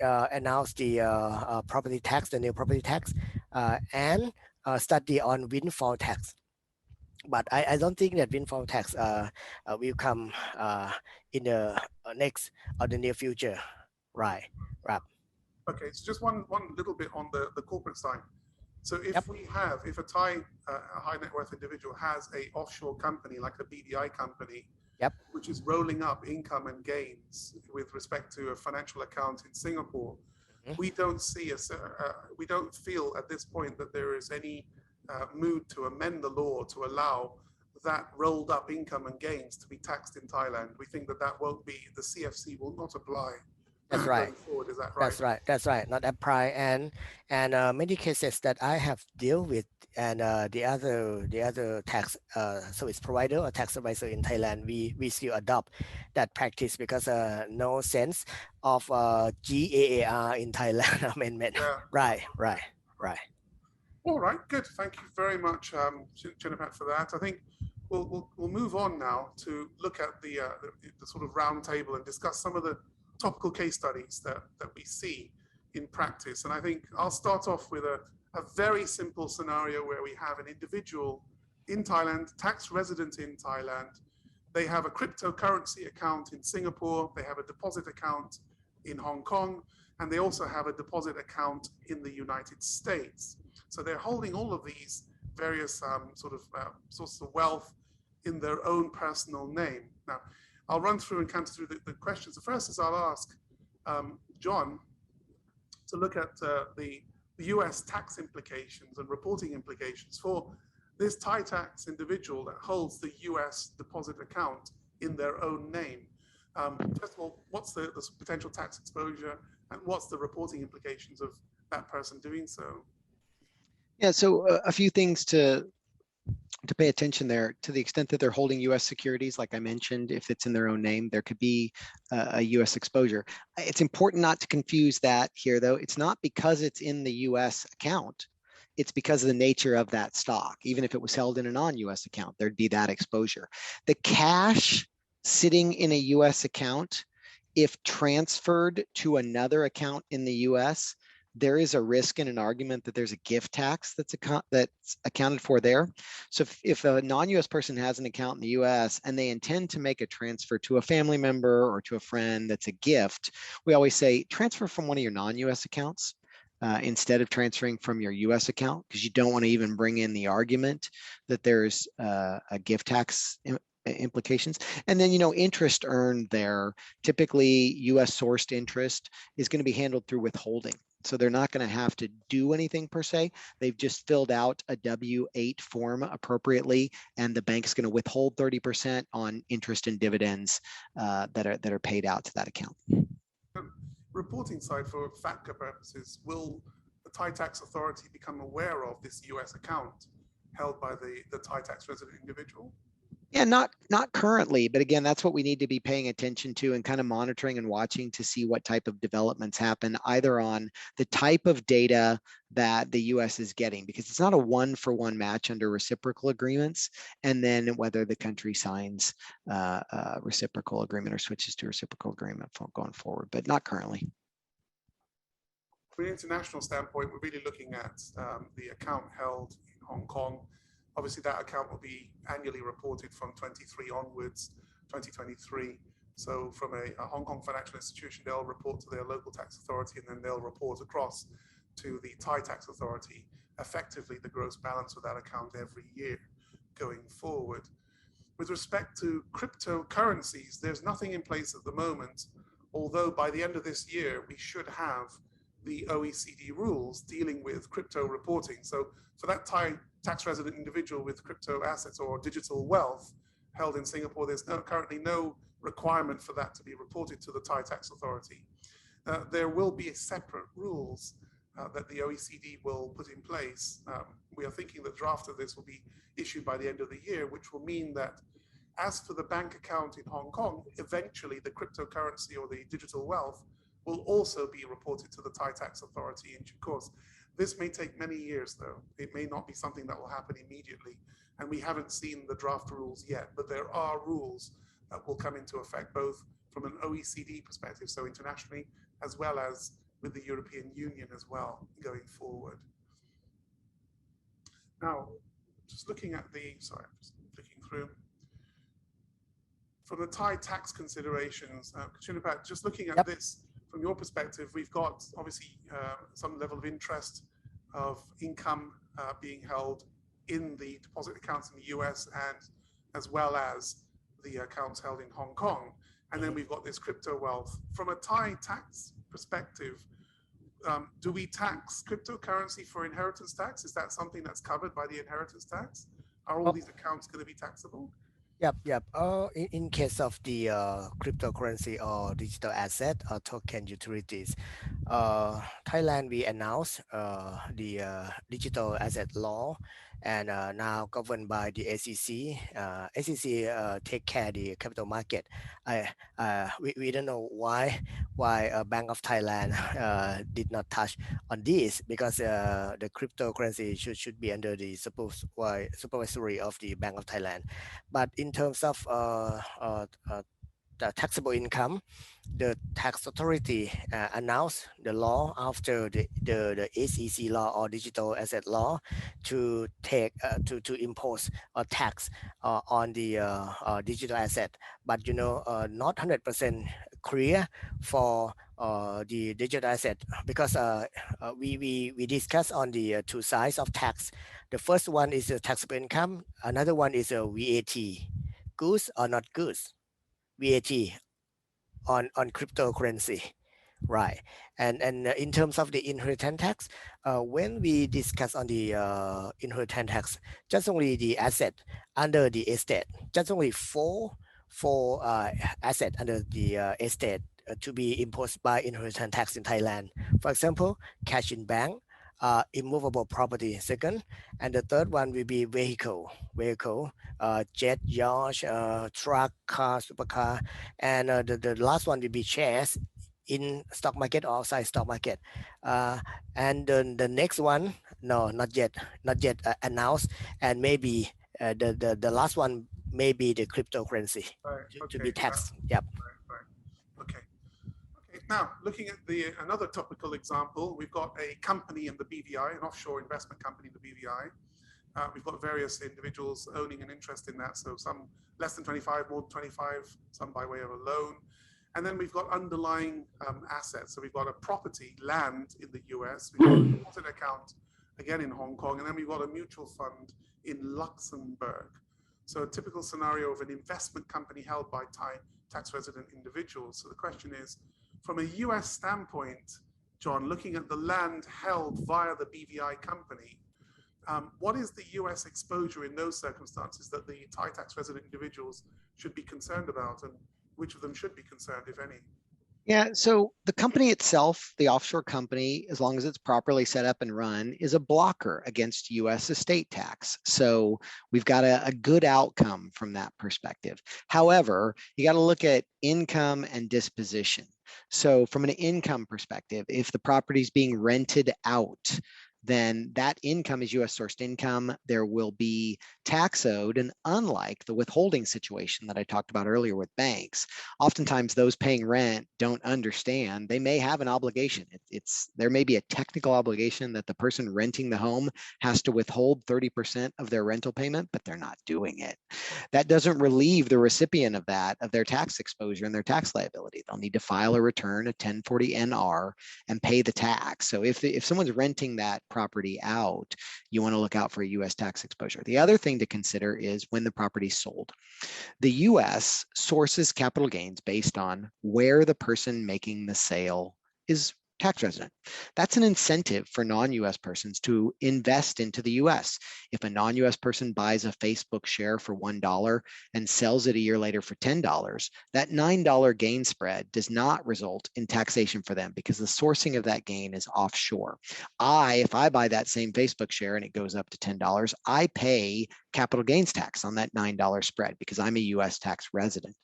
announced the property tax, the new property tax, and study on windfall tax. But I don't think that windfall tax will come in the next or the near future. Right. Okay, so just one little bit on the corporate side. So if if a Thai high net worth individual has a offshore company like a BDI company, which is rolling up income and gains with respect to a financial account in Singapore, we don't see we don't feel at this point that there is any mood to amend the law to allow that rolled up income and gains to be taxed in Thailand. We think that won't be, the CFC will not apply. That's right. Forward, is that right? That's right. Not apply. And many cases that I have dealt with, and the other tax service provider or tax advisor in Thailand, we still adopt that practice because no sense of GAAP in Thailand amendment. Yeah. Right. All right, good. Thank you very much, Chinapat, for that. I think we'll move on now to look at the sort of round table and discuss some of the topical case studies that we see in practice. And I think I'll start off with a very simple scenario where we have an individual in Thailand, tax resident in Thailand. They have a cryptocurrency account in Singapore. They have a deposit account in Hong Kong, and they also have a deposit account in the United States. So they're holding all of these various sources of wealth in their own personal name. Now, I'll run through and counter through the questions. The first is I'll ask John to look at the US tax implications and reporting implications for this Thai tax individual that holds the US deposit account in their own name. First of all, what's the potential tax exposure, and what's the reporting implications of that person doing so? Yeah, so a few things to pay attention there. To the extent that they're holding U.S. securities, like I mentioned, if it's in their own name, there could be a U.S. exposure. It's important not to confuse that here, though. It's not because it's in the U.S. account. It's because of the nature of that stock. Even if it was held in a non-U.S. account, there'd be that exposure. The cash sitting in a U.S. account, if transferred to another account in the U.S., there is a risk and an argument that there's a gift tax that's accounted for there. So if a non-US person has an account in the US and they intend to make a transfer to a family member or to a friend that's a gift, we always say transfer from one of your non-US accounts instead of transferring from your US account, because you don't want to even bring in the argument that there's a gift tax implications. And then, interest earned there, typically US sourced interest is going to be handled through withholding. So they're not going to have to do anything per se. They've just filled out a W-8 form appropriately, and the bank's going to withhold 30% on interest and dividends that are paid out to that account. Reporting side for FATCA purposes, will the Thai tax authority become aware of this US account held by the Thai tax resident individual? Yeah, not currently, but again, that's what we need to be paying attention to and kind of monitoring and watching to see what type of developments happen, either on the type of data that the US is getting, because it's not a one-for-one match under reciprocal agreements, and then whether the country signs a reciprocal agreement or switches to a reciprocal agreement going forward, but not currently. From an international standpoint, we're really looking at the account held in Hong Kong. Obviously, that account will be annually reported from 23 onwards, 2023. So from a Hong Kong financial institution, they'll report to their local tax authority, and then they'll report across to the Thai tax authority effectively the gross balance of that account every year going forward. With respect to cryptocurrencies, there's nothing in place at the moment, although by the end of this year, we should have the OECD rules dealing with crypto reporting. So for that Thai tax resident individual with crypto assets or digital wealth held in Singapore, there's currently no requirement for that to be reported to the Thai tax authority. There will be separate rules that the OECD will put in place. We are thinking that draft of this will be issued by the end of the year, which will mean that as for the bank account in Hong Kong, eventually the cryptocurrency or the digital wealth will also be reported to the Thai tax authority in due course. This may take many years though. It may not be something that will happen immediately. And we haven't seen the draft rules yet, but there are rules that will come into effect both from an OECD perspective, so internationally, as well as with the European Union as well going forward. Now, just looking at the, sorry, I'm just flicking through. From the Thai tax considerations, Chinapat, just looking at this from your perspective, we've got obviously some level of interest of income being held in the deposit accounts in the US and as well as the accounts held in Hong Kong. And then we've got this crypto wealth. From a Thai tax perspective, do we tax cryptocurrency for inheritance tax? Is that something that's covered by the inheritance tax? Are all these accounts going to be taxable? Yep. In case of the cryptocurrency or digital asset or token utilities, Thailand, we announced the digital asset law, and now governed by the SEC. SEC take care of the capital market. We don't know why Bank of Thailand did not touch on this, because the cryptocurrency should be under the supervisory of the Bank of Thailand. But in terms of the taxable income, the tax authority announced the law after the SEC law or digital asset law to take to impose a tax on the digital asset. But not 100% clear for the digital asset, because we discuss on the two sides of tax. The first one is a taxable income. Another one is a VAT, goods or not goods, VAT on cryptocurrency, right? And in terms of the inheritance tax, when we discuss on the inheritance tax, just only the asset under the estate, just only four asset under the estate to be imposed by inheritance tax in Thailand. For example, cash in bank, immovable property second, and the third one will be vehicle, jet, yacht, truck, car, supercar, and the last one will be shares in stock market or outside stock market. And then the next one, no, not yet announced, and maybe the last one may be the cryptocurrency to be taxed. Yep. Right. Okay. Now, looking at another topical example, we've got a company in the BVI, an offshore investment company in the BVI. We've got various individuals owning an interest in that. So some less than 25, more than 25, some by way of a loan. And then we've got underlying assets. So we've got a property, land in the US, we've got a deposit account, again in Hong Kong, and then we've got a mutual fund in Luxembourg. So a typical scenario of an investment company held by Thai tax resident individuals. So the question is, from a US standpoint, John, looking at the land held via the BVI company, what is the US exposure in those circumstances that the Thai tax resident individuals should be concerned about, and which of them should be concerned, if any? Yeah, so the company itself, the offshore company, as long as it's properly set up and run, is a blocker against US estate tax. So we've got a good outcome from that perspective. However, you got to look at income and disposition. So from an income perspective, if the property is being rented out, then that income is US sourced income. There will be tax owed, and unlike the withholding situation that I talked about earlier with banks, oftentimes those paying rent don't understand. They may have an obligation. There may be a technical obligation that the person renting the home has to withhold 30% of their rental payment, but they're not doing it. That doesn't relieve the recipient of that of their tax exposure and their tax liability. They'll need to file a return, a 1040-NR, and pay the tax. So if someone's renting that property out, you want to look out for a US tax exposure. The other thing to consider is when the property is sold. The US sources capital gains based on where the person making the sale is tax resident. That's an incentive for non-US persons to invest into the US. If a non-US person buys a Facebook share for $1 and sells it a year later for $10, that $9 gain spread does not result in taxation for them because the sourcing of that gain is offshore. If I buy that same Facebook share and it goes up to $10, I pay capital gains tax on that $9 spread because I'm a US tax resident.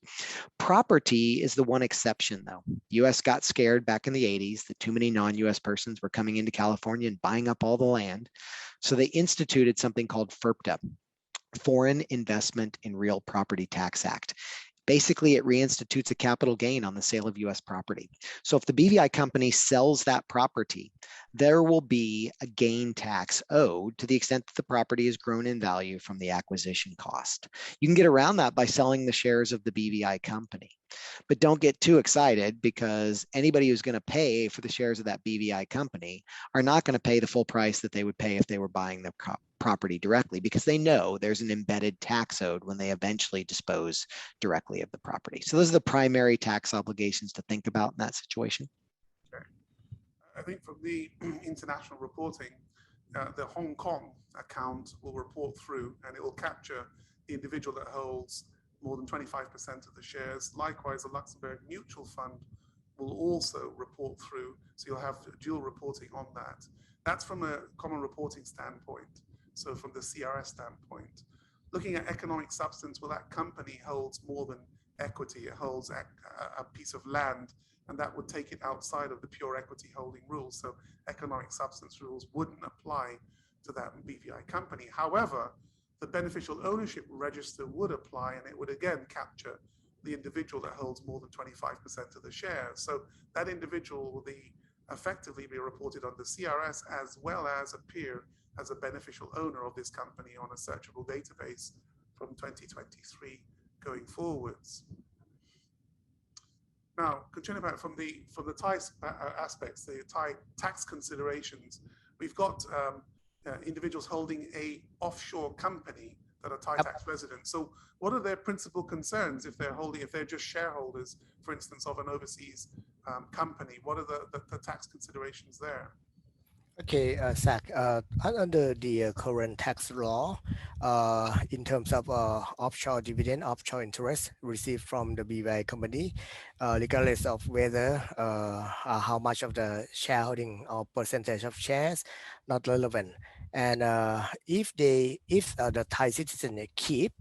Property is the one exception though. US got scared back in the 80s that too many non-US persons were coming into California and buying up all the land. So they instituted something called FIRPTA, Foreign Investment in Real Property Tax Act. Basically, it reinstitutes a capital gain on the sale of US property. So if the BVI company sells that property, there will be a gain tax owed to the extent that the property has grown in value from the acquisition cost. You can get around that by selling the shares of the BVI company. But don't get too excited because anybody who's going to pay for the shares of that BVI company are not going to pay the full price that they would pay if they were buying the property directly because they know there's an embedded tax owed when they eventually dispose directly of the property. So those are the primary tax obligations to think about in that situation. Okay. I think from the international reporting, the Hong Kong account will report through and it will capture the individual that holds more than 25% of the shares. Likewise, the Luxembourg mutual fund will also report through. So you'll have dual reporting on that. That's from a common reporting standpoint. So from the CRS standpoint, looking at economic substance, well, that company holds more than equity. It holds a piece of land, and that would take it outside of the pure equity holding rules. So economic substance rules wouldn't apply to that BVI company. However, the beneficial ownership register would apply, and it would again capture the individual that holds more than 25% of the shares. So that individual will effectively be reported on the CRS as well as appear as a beneficial owner of this company on a searchable database from 2023 going forwards. Now, continuing about from the Thai aspects, the Thai tax considerations, we've got individuals holding a offshore company that are Thai tax residents. So what are their principal concerns if they're just shareholders, for instance, of an overseas company? What are the tax considerations there? Okay, Zach, under the current tax law, in terms of offshore dividend, offshore interest received from the BVI company, regardless of whether how much of the shareholding or percentage of shares, not relevant. And if the Thai citizen keep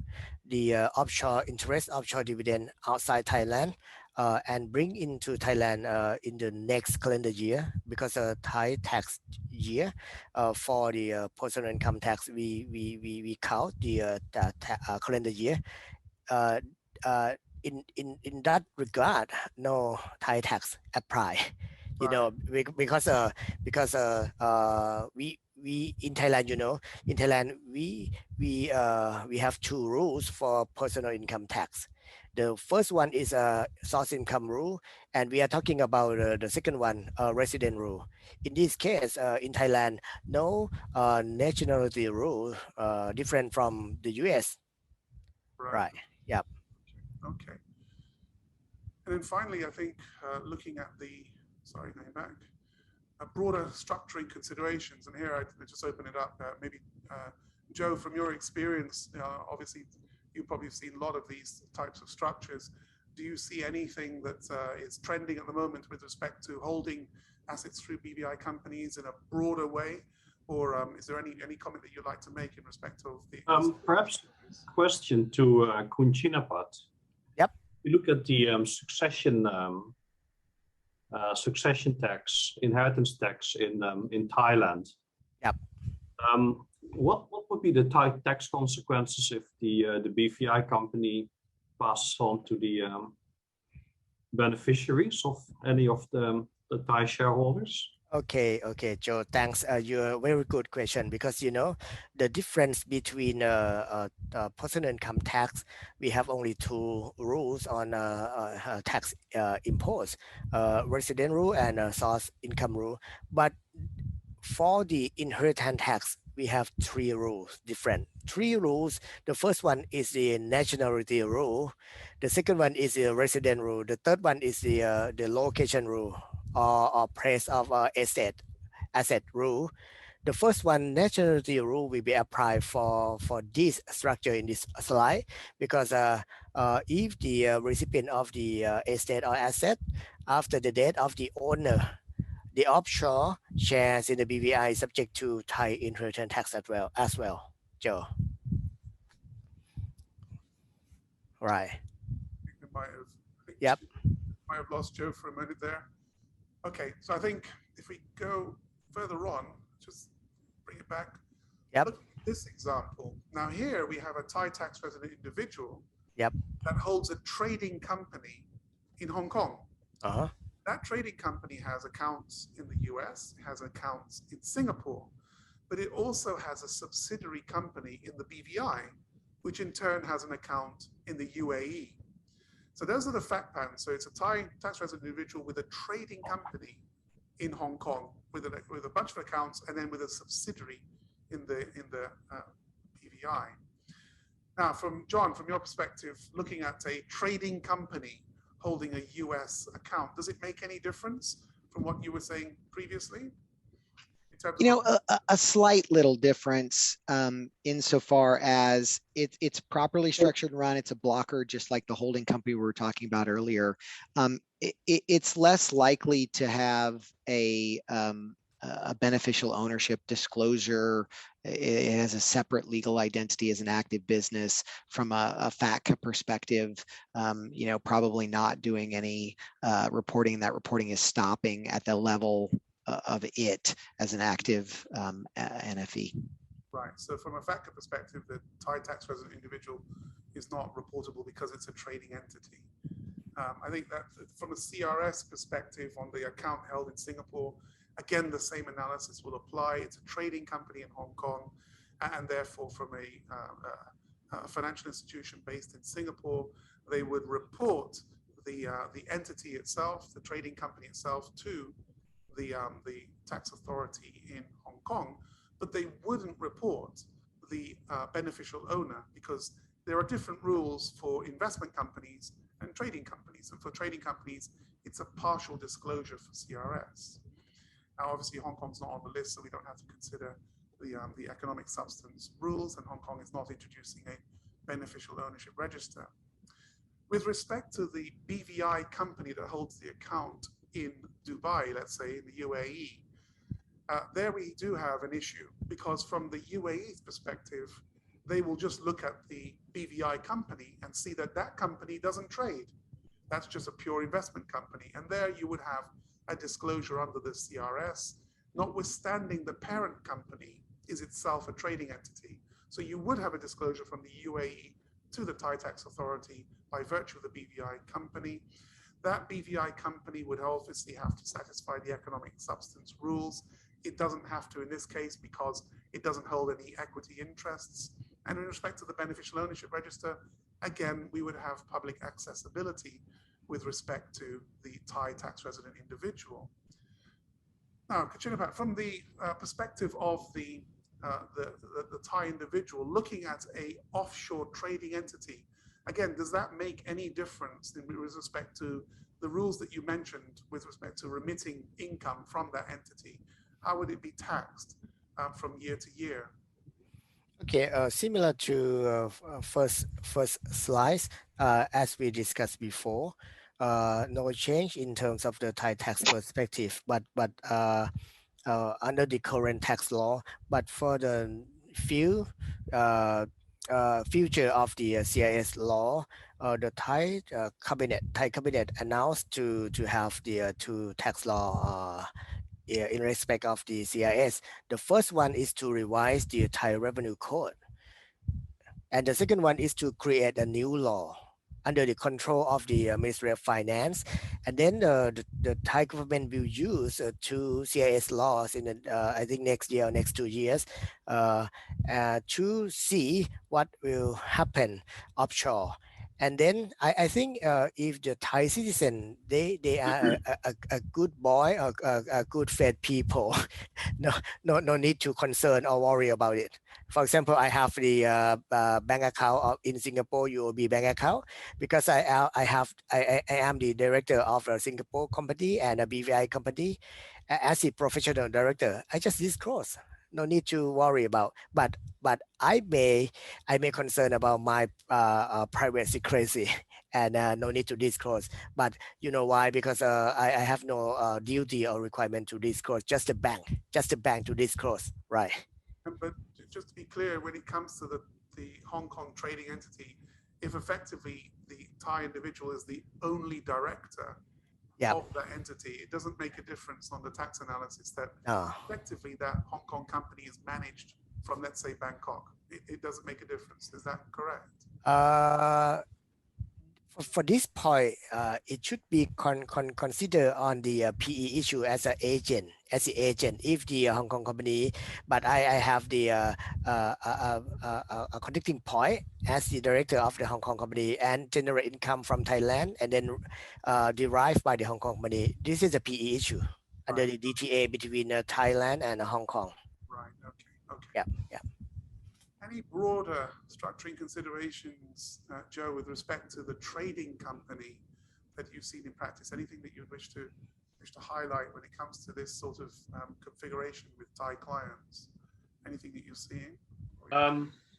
the offshore interest, offshore dividend outside Thailand, and bring into Thailand in the next calendar year, because Thai tax year for the personal income tax, we count the calendar year. In that regard, no Thai tax apply. You know, because we in Thailand, you know, in Thailand we have two rules for personal income tax. The first one is a source income rule, and we are talking about the second one, resident rule. In this case, in Thailand, no nationality rule different from the US. Right. Yeah. Okay. And then finally, I think looking at going back, broader structuring considerations, and here I just open it up. Maybe Joe, from your experience, obviously you've probably seen a lot of these types of structures. Do you see anything that is trending at the moment with respect to holding assets through BVI companies in a broader way? Or is there any comment that you'd like to make in respect of the... Perhaps question to Khun Chinapat. Yep. You look at the succession tax, inheritance tax in Thailand. Yep. What would be the Thai tax consequences if the BVI company passes on to the beneficiaries of any of the Thai shareholders? Okay, Joe, thanks. You're a very good question because you know the difference between personal income tax. We have only two rules on tax imposed, resident rule and source income rule. But for the inheritance tax, we have three rules, different three rules. The first one is the nationality rule. The second one is the resident rule. The third one is the location rule or place of asset rule. The first one, nationality rule, will be applied for this structure in this slide because if the recipient of the estate or asset after the death of the owner, the offshore shares in the BVI subject to Thai inheritance tax as well, Joe. Right. We Yep. might have lost Joe for a minute there. Okay, so I think if we go further on, just bring it back. Yep. Look at this example. Now here we have a Thai tax resident individual. Yep. That holds a trading company in Hong Kong. Uh-huh. That trading company has accounts in the US, has accounts in Singapore, but it also has a subsidiary company in the BVI, which in turn has an account in the UAE. So those are the fact patterns. So it's a Thai tax resident individual with a trading company in Hong Kong with a bunch of accounts and then with a subsidiary in the BVI. Now, John, from your perspective, looking at a trading company holding a US account, does it make any difference from what you were saying previously? You know, a slight little difference insofar as it's properly structured and run. It's a blocker, just like the holding company we were talking about earlier. It's less likely to have a beneficial ownership disclosure. It has a separate legal identity as an active business. From a FATCA perspective, you know, probably not doing any reporting. That reporting is stopping at the level of it as an active NFE. Right. So from a FATCA perspective, the Thai tax resident individual is not reportable because it's a trading entity. I think that from a CRS perspective on the account held in Singapore, again, the same analysis will apply. It's a trading company in Hong Kong, and therefore from a financial institution based in Singapore, they would report the entity itself, the trading company itself, to the tax authority in Hong Kong, but they wouldn't report the beneficial owner because there are different rules for investment companies and trading companies. And for trading companies, it's a partial disclosure for CRS. Now, obviously, Hong Kong's not on the list, so we don't have to consider the economic substance rules, and Hong Kong is not introducing a beneficial ownership register. With respect to the BVI company that holds the account in Dubai, let's say in the UAE, there we do have an issue because from the UAE's perspective, they will just look at the BVI company and see that that company doesn't trade. That's just a pure investment company. And there you would have a disclosure under the CRS, notwithstanding the parent company is itself a trading entity. So you would have a disclosure from the UAE to the Thai tax authority by virtue of the BVI company. That BVI company would obviously have to satisfy the economic substance rules. It doesn't have to in this case because it doesn't hold any equity interests. And in respect to the beneficial ownership register, again, we would have public accessibility with respect to the Thai tax resident individual. Now, Kachinapat, from the perspective of the Thai individual looking at a offshore trading entity, again, does that make any difference with respect to the rules that you mentioned with respect to remitting income from that entity? How would it be taxed from year to year? Okay, similar to first slides, as we discussed before, no change in terms of the Thai tax perspective, but under the current tax law. But for the future of the CIS law, the Thai cabinet announced to have the two tax law in respect of the CIS. The first one is to revise the Thai revenue code. And the second one is to create a new law under the control of the Ministry of Finance. And then the Thai government will use two CIS laws in, I think, next year or next 2 years to see what will happen offshore. And then I think if the Thai citizen, they are a good boy or a good fed people, no need to concern or worry about it. For example, I have the bank account in Singapore UOB bank account because I am the director of a Singapore company and a BVI company. As a professional director, I just disclose. No need to worry about. But I may concern about my private secrecy, and no need to disclose. But you know why? Because I have no duty or requirement to disclose. Just the bank to disclose, right? But just to be clear, when it comes to the Hong Kong trading entity, if effectively the Thai individual is the only director of that entity, it doesn't make a difference on the tax analysis that effectively that Hong Kong company is managed from, let's say, Bangkok. It doesn't make a difference. Is that correct? For this point, it should be considered on the PE issue as an agent, if the Hong Kong company, but I have the a connecting point as the director of the Hong Kong company and generate income from Thailand and then derived by the Hong Kong company. This is a PE issue under the DTA between Thailand and Hong Kong. Right. Okay. Yeah. Any broader structuring considerations, Joe, with respect to the trading company that you've seen in practice? Anything that you'd wish to highlight when it comes to this sort of configuration with Thai clients? Anything that you're seeing?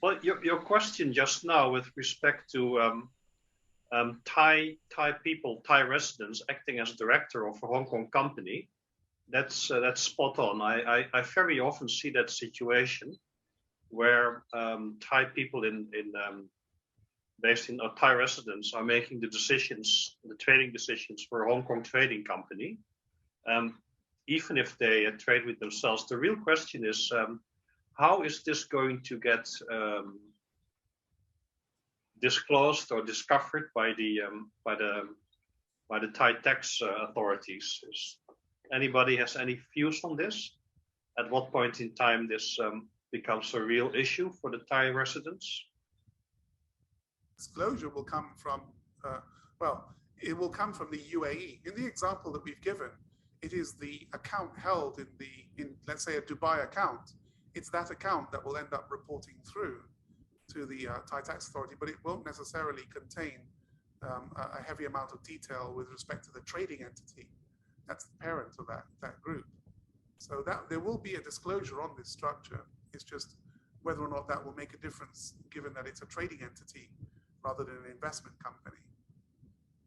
Well, your question just now with respect to Thai people, Thai residents acting as director of a Hong Kong company, that's spot on. I very often see that situation where Thai people based in Thai residents are making the trading decisions for a Hong Kong trading company, even if they trade with themselves. The real question is, how is this going to get disclosed or discovered by the Thai tax authorities? Anybody has any views on this? At what point in time this becomes a real issue for the Thai residents? Disclosure will come from, it will come from the UAE. In the example that we've given, it is the account held in let's say a Dubai account. It's that account that will end up reporting through to the Thai tax authority, but it won't necessarily contain a heavy amount of detail with respect to the trading entity. That's the parent of that group. So that there will be a disclosure on this structure. It's just whether or not that will make a difference, given that it's a trading entity rather than an investment company.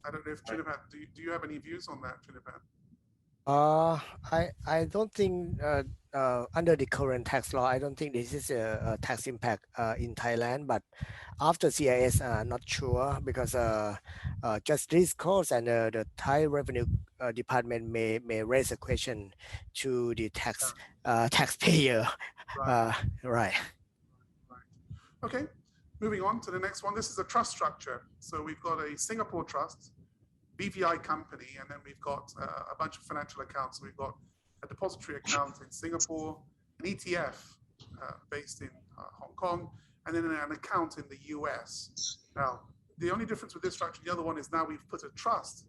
I don't know if Trinipat, do you have any views on that, Trinipat? I don't think under the current tax law, I don't think this is a tax impact in Thailand, but after CIS, not sure, because just this course and the Thai revenue department may raise a question to the taxpayer. Right. Okay, moving on to the next one. This is a trust structure. So we've got a Singapore trust, BVI company, and then we've got a bunch of financial accounts. So we've got a depository account in Singapore, an ETF based in Hong Kong, and then an account in the US. Now, the only difference with this structure, the other one is now we've put a trust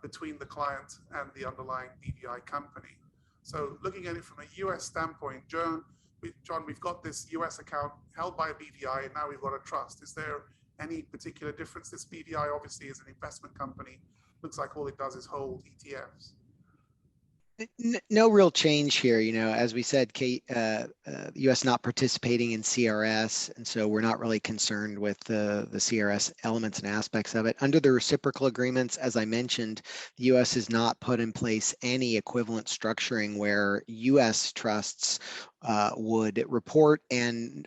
between the client and the underlying BVI company. So looking at it from a US standpoint, John, we've got this US account held by a BVI, and now we've got a trust. Is there any particular difference? This BVI obviously is an investment company. Looks like all it does is hold ETFs. No real change here. You know, as we said, U.S. not participating in CRS, and so we're not really concerned with the CRS elements and aspects of it. Under the reciprocal agreements, as I mentioned, the U.S. has not put in place any equivalent structuring where U.S. trusts would report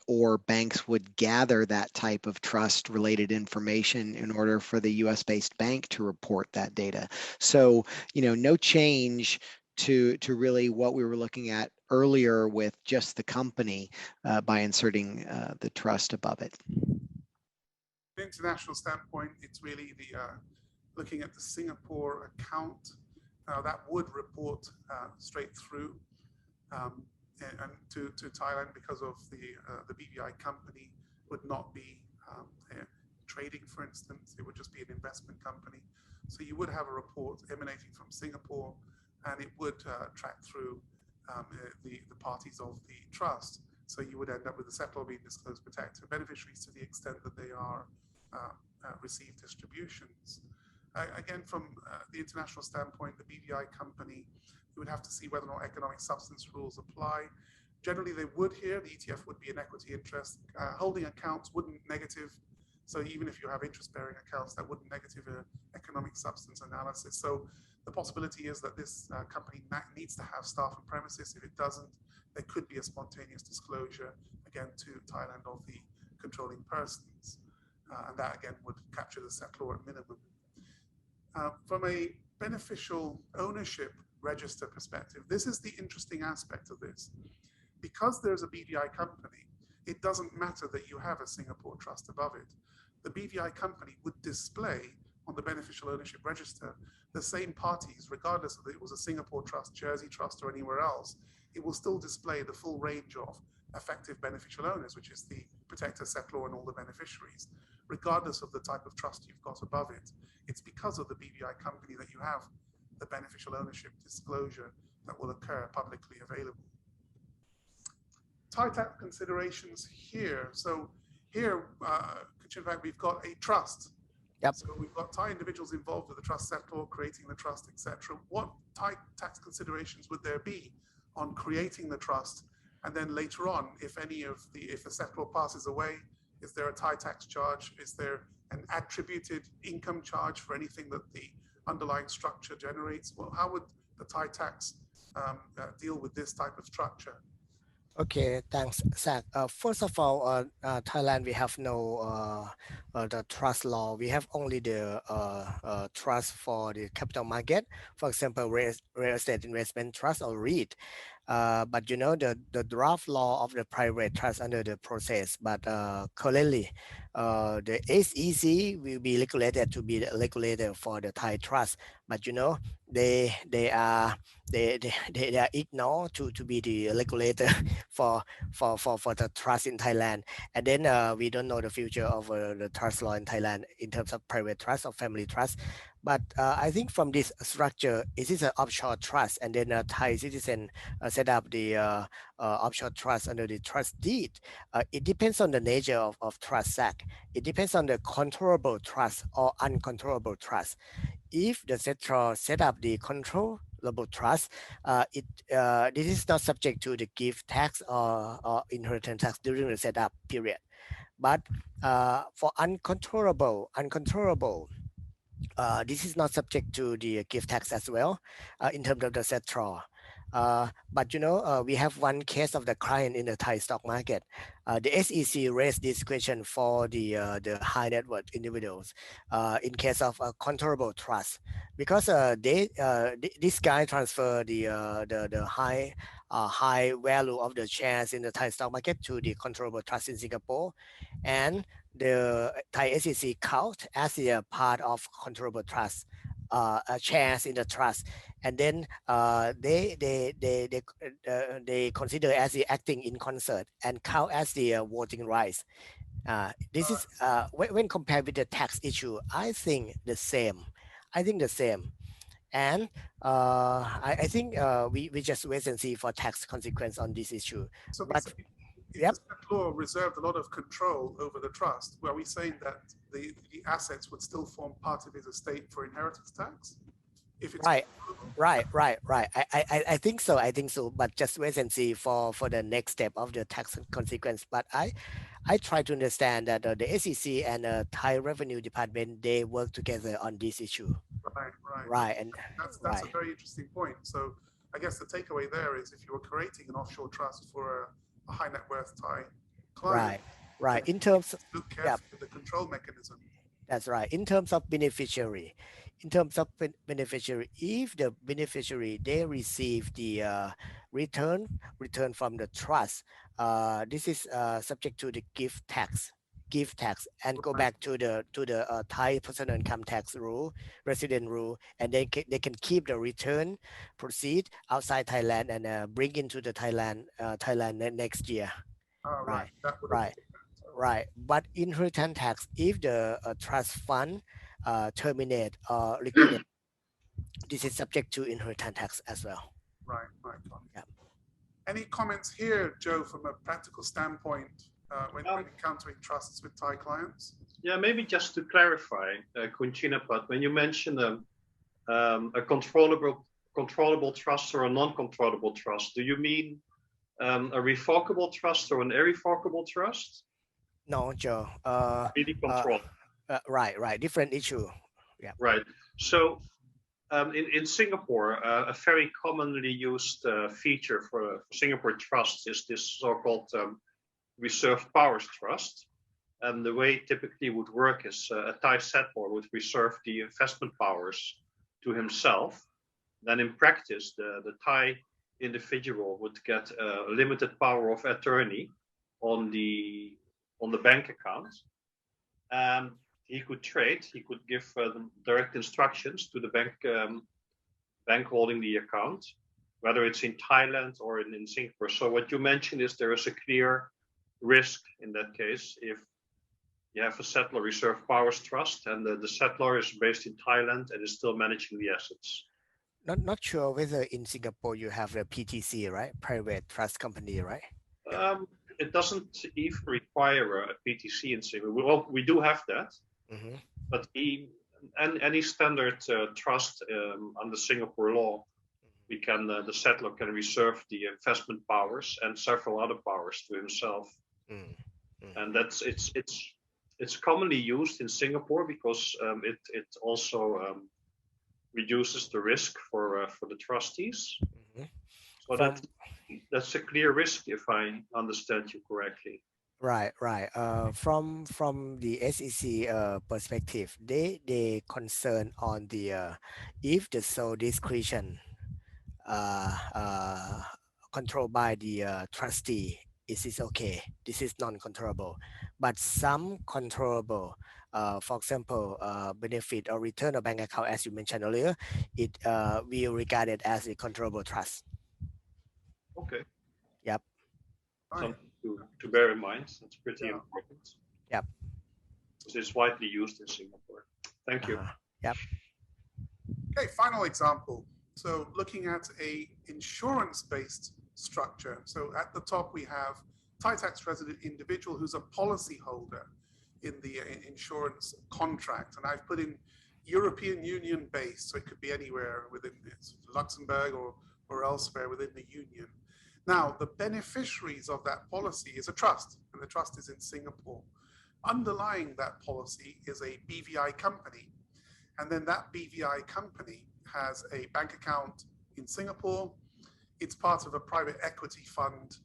or banks would gather that type of trust related information in order for the US based bank to report that data. So, you know, no change to really what we were looking at earlier with just the company by inserting the trust above it. From an international standpoint, it's really the looking at the Singapore account that would report straight through and to Thailand, because of the BVI company would not be trading, for instance. It would just be an investment company. So you would have a report emanating from Singapore, and it would track through the parties of the trust. So you would end up with the settlor being disclosed protector beneficiaries to the extent that they are receive distributions. Again, from the international standpoint, the BVI company, you would have to see whether or not economic substance rules apply. Generally, they would here. The ETF would be an equity interest. Holding accounts wouldn't negative. So even if you have interest-bearing accounts, that wouldn't negative economic substance analysis. So the possibility is that this company needs to have staff and premises. If it doesn't, there could be a spontaneous disclosure, again, to Thailand of the controlling persons. And that, again, would capture the settlor at minimum. From a beneficial ownership register perspective, this is the interesting aspect of this. Because there's a BVI company, it doesn't matter that you have a Singapore trust above it. The BVI company would display on the beneficial ownership register the same parties, regardless of if it was a Singapore trust, Jersey trust, or anywhere else. It will still display the full range of effective beneficial owners, which is the protector, settlor, and all the beneficiaries, regardless of the type of trust you've got above it. It's because of the BVI company that you have the beneficial ownership disclosure that will occur publicly available. Thai tax considerations here. So here, in fact, we've got a trust. Yep. So we've got Thai individuals involved with the trust settlor, creating the trust, etc. What Thai tax considerations would there be on creating the trust? And then later on, if the settlor passes away, is there a Thai tax charge? Is there an attributed income charge for anything that the underlying structure generates? Well, how would the Thai tax deal with this type of structure? Okay, thanks, Zach. First of all, Thailand, we have no the trust law. We have only the trust for the capital market. For example, real estate investment trust or REIT. But you know, the draft law of the private trust under the process. But currently, the SEC will be regulated to be the regulator for the Thai trust. But you know, they are ignored to be the regulator for the trust in Thailand. And then we don't know the future of the trust law in Thailand in terms of private trust or family trust. But I think from this structure, it is an offshore trust, and then a Thai citizen set up the offshore trust under the trust deed. It depends on the nature of trust, Zach. It depends on the controllable trust or uncontrollable trust. If the settlor set up the controllable trust, this is not subject to the gift tax or inheritance tax during the setup period. But for uncontrollable, this is not subject to the gift tax as well in terms of the settlor. But you know, we have one case of the client in the Thai stock market. The SEC raised this question for the high net worth individuals in case of a controllable trust, because this guy transferred the high value of the shares in the Thai stock market to the controllable trust in Singapore, and the Thai SEC count as a part of controllable trust shares in the trust, and then they consider as the acting in concert and count as the voting rights. This is when compared with the tax issue, I think the same. And I think we just wait and see for tax consequence on this issue. So but if the settlor reserved a lot of control over the trust, were we saying that the assets would still form part of his estate for inheritance tax? If it's right. I think so. But just wait and see for the next step of the tax consequence. But I try to understand that the SEC and the Thai Revenue Department, they work together on this issue. Right. And that's a very interesting point. So I guess the takeaway there is, if you were creating an offshore trust for a high net worth Thai client, right. In terms of look carefully at the control mechanism. That's right. In terms of beneficiary, if the beneficiary they receive the return from the trust, this is subject to the gift tax, and go back to the Thai personal income tax rule, resident rule, and they can keep the return proceed outside Thailand and bring into the Thailand next year. Right. That would Right. Right, but inheritance tax, if the trust fund terminate or liquidate, this is subject to inheritance tax as well. Right. Yeah. Any comments here, Joe, from a practical standpoint when encountering trusts with Thai clients? Yeah, maybe just to clarify, Kunchinapat, when you mention a controllable trust or a non-controllable trust, do you mean a revocable trust or an irrevocable trust? No, Joe. Really control. Right. Different issue. Yeah. Right. So in Singapore, a very commonly used feature for Singapore trusts is this so-called reserved powers trust. And the way it typically would work is a Thai settlor would reserve the investment powers to himself. Then in practice, the Thai individual would get a limited power of attorney on the bank account. And he could trade, he could give direct instructions to the bank holding the account, whether it's in Thailand or in Singapore. So what you mentioned is there is a clear risk in that case if you have a settlor reserve powers trust and the settlor is based in Thailand and is still managing the assets. Not sure whether in Singapore you have a PTC, right? Private trust company, right? It doesn't even require a PTC in Singapore. Well, we do have that, but any standard trust under Singapore law, the settlor can reserve the investment powers and several other powers to himself, and it's commonly used in Singapore because it also reduces the risk for the trustees. So that's a clear risk, if I understand you correctly. Right. From the SEC perspective, they concern on the if the sole discretion controlled by the trustee is okay. This is non-controllable, but some controllable, for example, benefit or return of bank account, as you mentioned earlier, it we regard it as a controllable trust. Okay. Yep. Something to bear in mind. That's pretty important. Yep. Because it's widely used in Singapore. Thank you. Yep. Okay, final example. So looking at a insurance-based structure. So at the top we have Thai tax resident individual who's a policy holder in the insurance contract. And I've put in European Union based, so it could be anywhere within Luxembourg or elsewhere within the Union. Now, the beneficiaries of that policy is a trust, and the trust is in Singapore. Underlying that policy is a BVI company, and then that BVI company has a bank account in Singapore. It's part of a private equity fund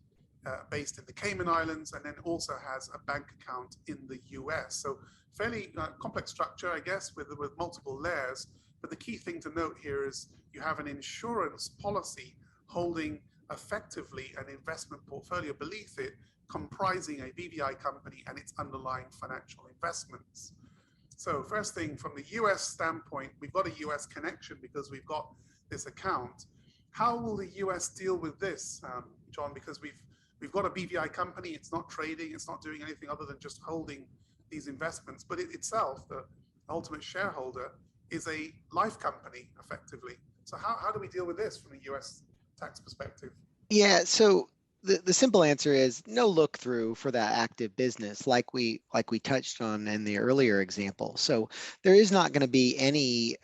based in the Cayman Islands, and then also has a bank account in the US. So fairly complex structure, I guess, with multiple layers. But the key thing to note here is you have an insurance policy holding effectively an investment portfolio beneath it, comprising a BVI company and its underlying financial investments. So first thing, from the US standpoint, we've got a US connection because we've got this account. How will the US deal with this, John? Because we've got a BVI company, it's not trading, it's not doing anything other than just holding these investments, but it itself, the ultimate shareholder, is a life company effectively. So how do we deal with this from a US tax perspective? Yeah, so the simple answer is no look through for that active business, like we touched on in the earlier example. So there is not going to be any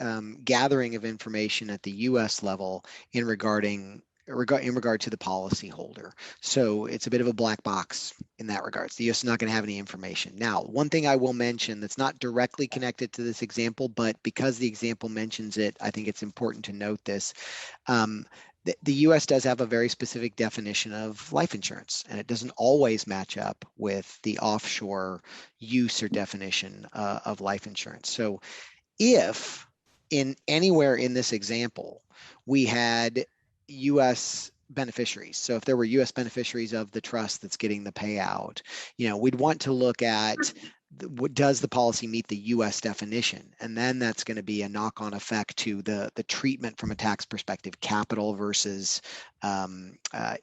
gathering of information at the U.S. level in regard to the policyholder. So it's a bit of a black box in that regard. So the U.S. is not going to have any information. Now, one thing I will mention that's not directly connected to this example, but because the example mentions it, I think it's important to note this. the US does have a very specific definition of life insurance, and it doesn't always match up with the offshore use or definition of life insurance. So if in anywhere in this example, we had US beneficiaries. So if there were US beneficiaries of the trust that's getting the payout, we'd want to look at does the policy meet the US definition? And then that's going to be a knock-on effect to the treatment from a tax perspective, capital versus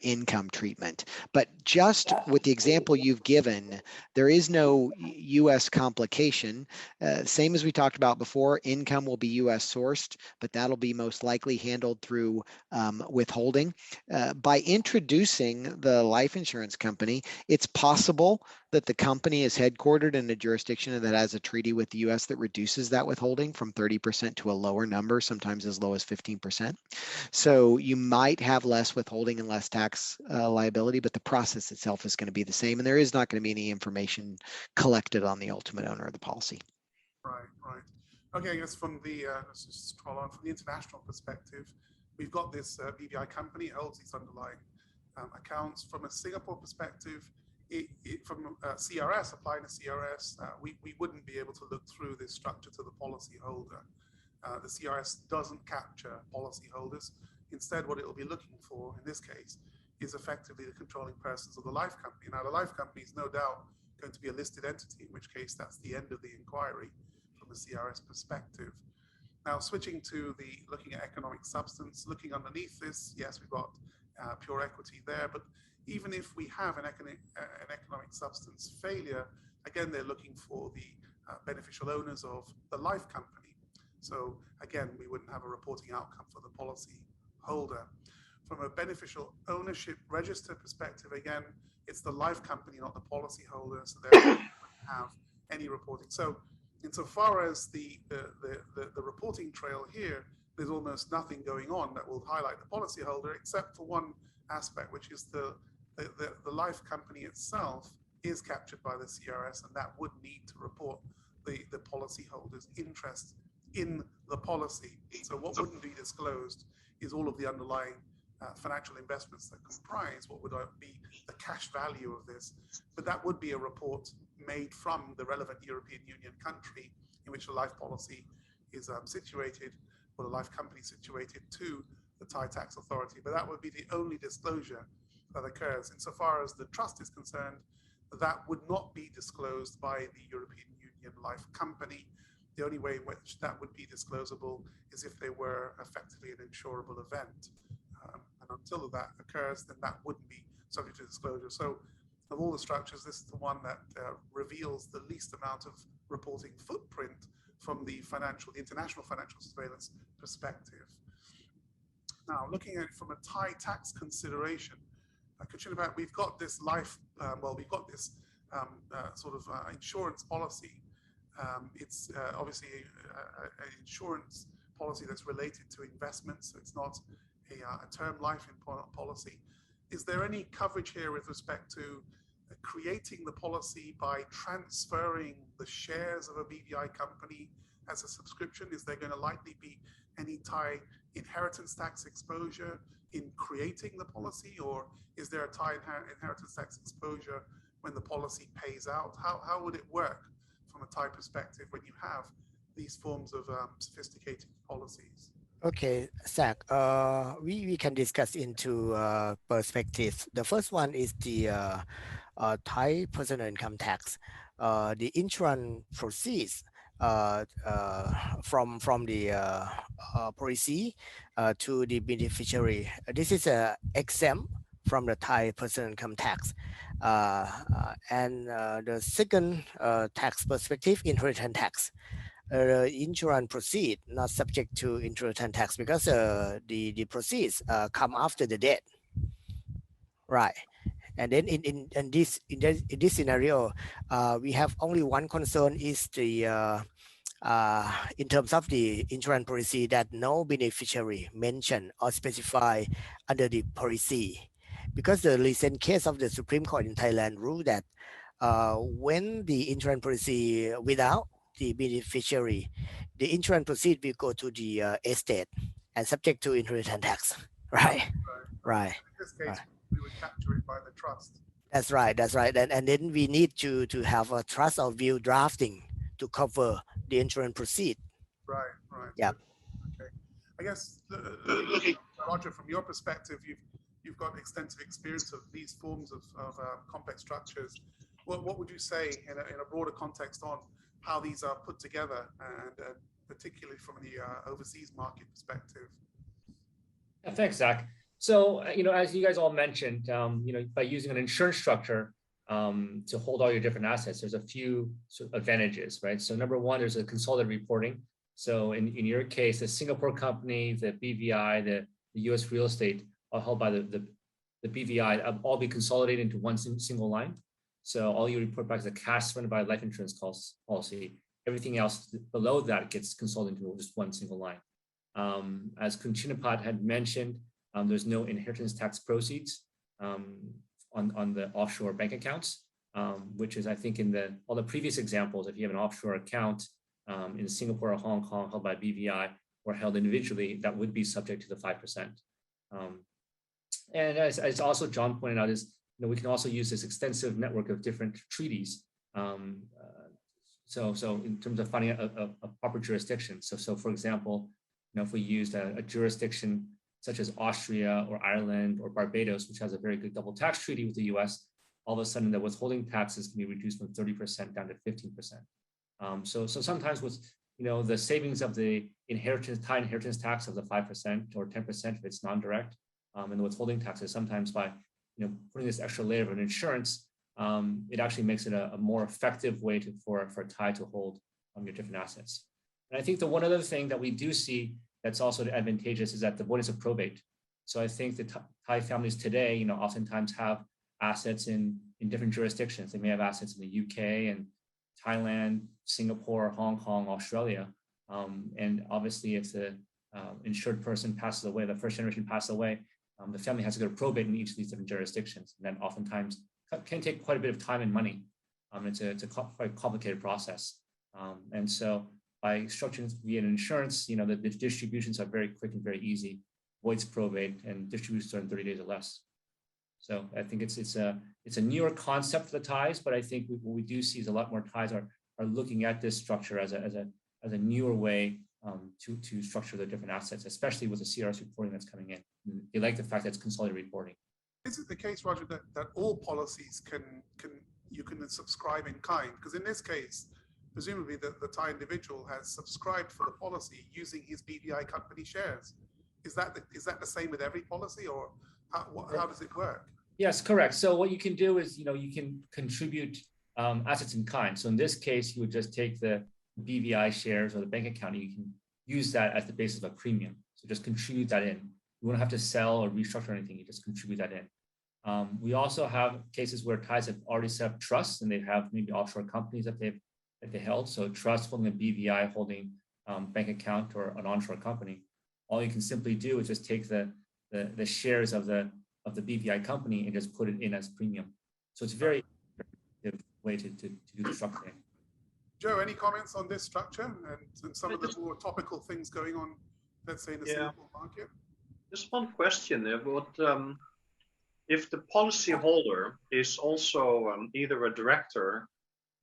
income treatment. But just with the example you've given, there is no US complication. Same as we talked about before, income will be US sourced, but that'll be most likely handled through withholding. By introducing the life insurance company, it's possible that the company is headquartered in a jurisdiction that has a treaty with the US that reduces that withholding from 30% to a lower number, sometimes as low as 15%. So you might have less withholding and less tax liability, but the process itself is going to be the same, and there is not going to be any information collected on the ultimate owner of the policy. Right. Okay, I guess from the, let's just scroll on, from the international perspective, we've got this BVI company, holds these underlying accounts. From a Singapore perspective, from CRS, applying to CRS, we wouldn't be able to look through this structure to the policyholder. The CRS doesn't capture policyholders. Instead, what it will be looking for in this case is effectively the controlling persons of the life company. Now, the life company is no doubt going to be a listed entity, in which case that's the end of the inquiry from the CRS perspective. Now, switching to looking at economic substance, looking underneath this, yes, we've got pure equity there, but even if we have an economic substance failure, again, they're looking for the beneficial owners of the life company. So again, we wouldn't have a reporting outcome for the policy holder. From a beneficial ownership register perspective, again, it's the life company, not the policy holder, so they don't have any reporting. So insofar as the reporting trail here, there's almost nothing going on that will highlight the policy holder, except for one aspect, which is the life company itself is captured by the CRS, and that would need to report the policyholder's interest in the policy. So what wouldn't be disclosed is all of the underlying financial investments that comprise what would be the cash value of this. But that would be a report made from the relevant European Union country in which the life policy is situated, or the life company situated, to the Thai tax authority. But that would be the only disclosure that occurs. Insofar as the trust is concerned, that would not be disclosed by the European Union life company. The only way in which that would be disclosable is if they were effectively an insurable event. And until that occurs, then that wouldn't be subject to disclosure. So of all the structures, this is the one that reveals the least amount of reporting footprint from the international financial surveillance perspective. Now, looking at it from a Thai tax consideration, we've got this sort of insurance policy. It's obviously an insurance policy that's related to investments. It's not a term life policy. Is there any coverage here with respect to creating the policy by transferring the shares of a BVI company as a subscription? Is there going to likely be any Thai inheritance tax exposure in creating the policy, or is there a Thai inheritance tax exposure when the policy pays out? How would it work from a Thai perspective when you have these forms of sophisticated policies? Okay, Zach, we can discuss into perspectives. The first one is the Thai personal income tax. The insurance proceeds from the policy to the beneficiary. This is exempt from the Thai personal income tax. And the second tax perspective, inheritance tax. Insurance proceed not subject to inheritance tax because the proceeds come after the death, right? And then in this scenario, we have only one concern is the in terms of the insurance policy that no beneficiary mentioned or specified under the policy, because the recent case of the Supreme Court in Thailand ruled that when the insurance policy without the beneficiary, the insurance proceeds will go to the estate and subject to inheritance tax, Right. Right. In this case, Right. we would capture it by the trust. That's right. That's right. And then we need to have a trust or will drafting to cover the insurance proceed. Right. Right. Yeah. Okay. I guess looking, Roger, from your perspective, you've got extensive experience of these forms of complex structures. What would you say in a broader context on how these are put together, and particularly from the overseas market perspective? Yeah, thanks, Zach. So, as you guys all mentioned, by using an insurance structure to hold all your different assets, there's a few sort of advantages, right? So number one, there's a consolidated reporting. So in your case, the Singapore company, the BVI, the US real estate are held by the BVI, all be consolidated into one single line. So all you report back is the cash surrendered by life insurance policy. Everything else below that gets consolidated into just one single line. As Kunchinapat had mentioned, there's no inheritance tax proceeds on the offshore bank accounts, which is, I think, in all the previous examples, if you have an offshore account in Singapore or Hong Kong held by BVI or held individually, that would be subject to the 5%. And as also John pointed out, is we can also use this extensive network of different treaties. So in terms of finding a proper jurisdiction. So for example, if we used a jurisdiction such as Austria or Ireland or Barbados, which has a very good double tax treaty with the US, all of a sudden the withholding taxes can be reduced from 30% down to 15%. So sometimes with the savings of the Thai inheritance tax of the 5% or 10% if it's non-direct, and the withholding taxes, sometimes by putting this extra layer of an insurance, it actually makes it a more effective way for Thai to hold your different assets. And I think the one other thing that we do see that's also advantageous is that the avoidance of probate. So I think the Thai families today, oftentimes have assets in different jurisdictions. They may have assets in the UK and Thailand, Singapore, Hong Kong, Australia. And obviously if the insured person passes away, the first generation passes away, the family has to go to probate in each of these different jurisdictions. And then oftentimes can take quite a bit of time and money. It's a quite complicated process. And so by structuring via an insurance, the distributions are very quick and very easy, avoids probate, and distributions are in 30 days or less. So I think it's a newer concept for the Thais, but I think what we do see is a lot more Thais are looking at this structure as a newer way to structure their different assets, especially with the CRS reporting that's coming in. They like the fact that it's consolidated reporting. Is it the case, Roger, that all policies you can subscribe in kind? Because in this case, presumably the Thai individual has subscribed for the policy using his BVI company shares. Is that the same with every policy, or how does it work? Yes, correct. So what you can do is, you can contribute assets in kind. So in this case, you would just take the BVI shares or the bank account, and you can use that as the basis of a premium. So just contribute that in. You won't have to sell or restructure anything. You just contribute that in. We also have cases where Thais have already set up trusts, and they have maybe offshore companies that they held. So trust holding a BVI holding bank account or an onshore company. All you can simply do is just take the shares of the BVI company and just put it in as premium. So it's a very effective way to do the structuring. Joe, any comments on this structure and some of the more topical things going on, let's say, in the Singapore market? Just one question about if the policyholder is also either a director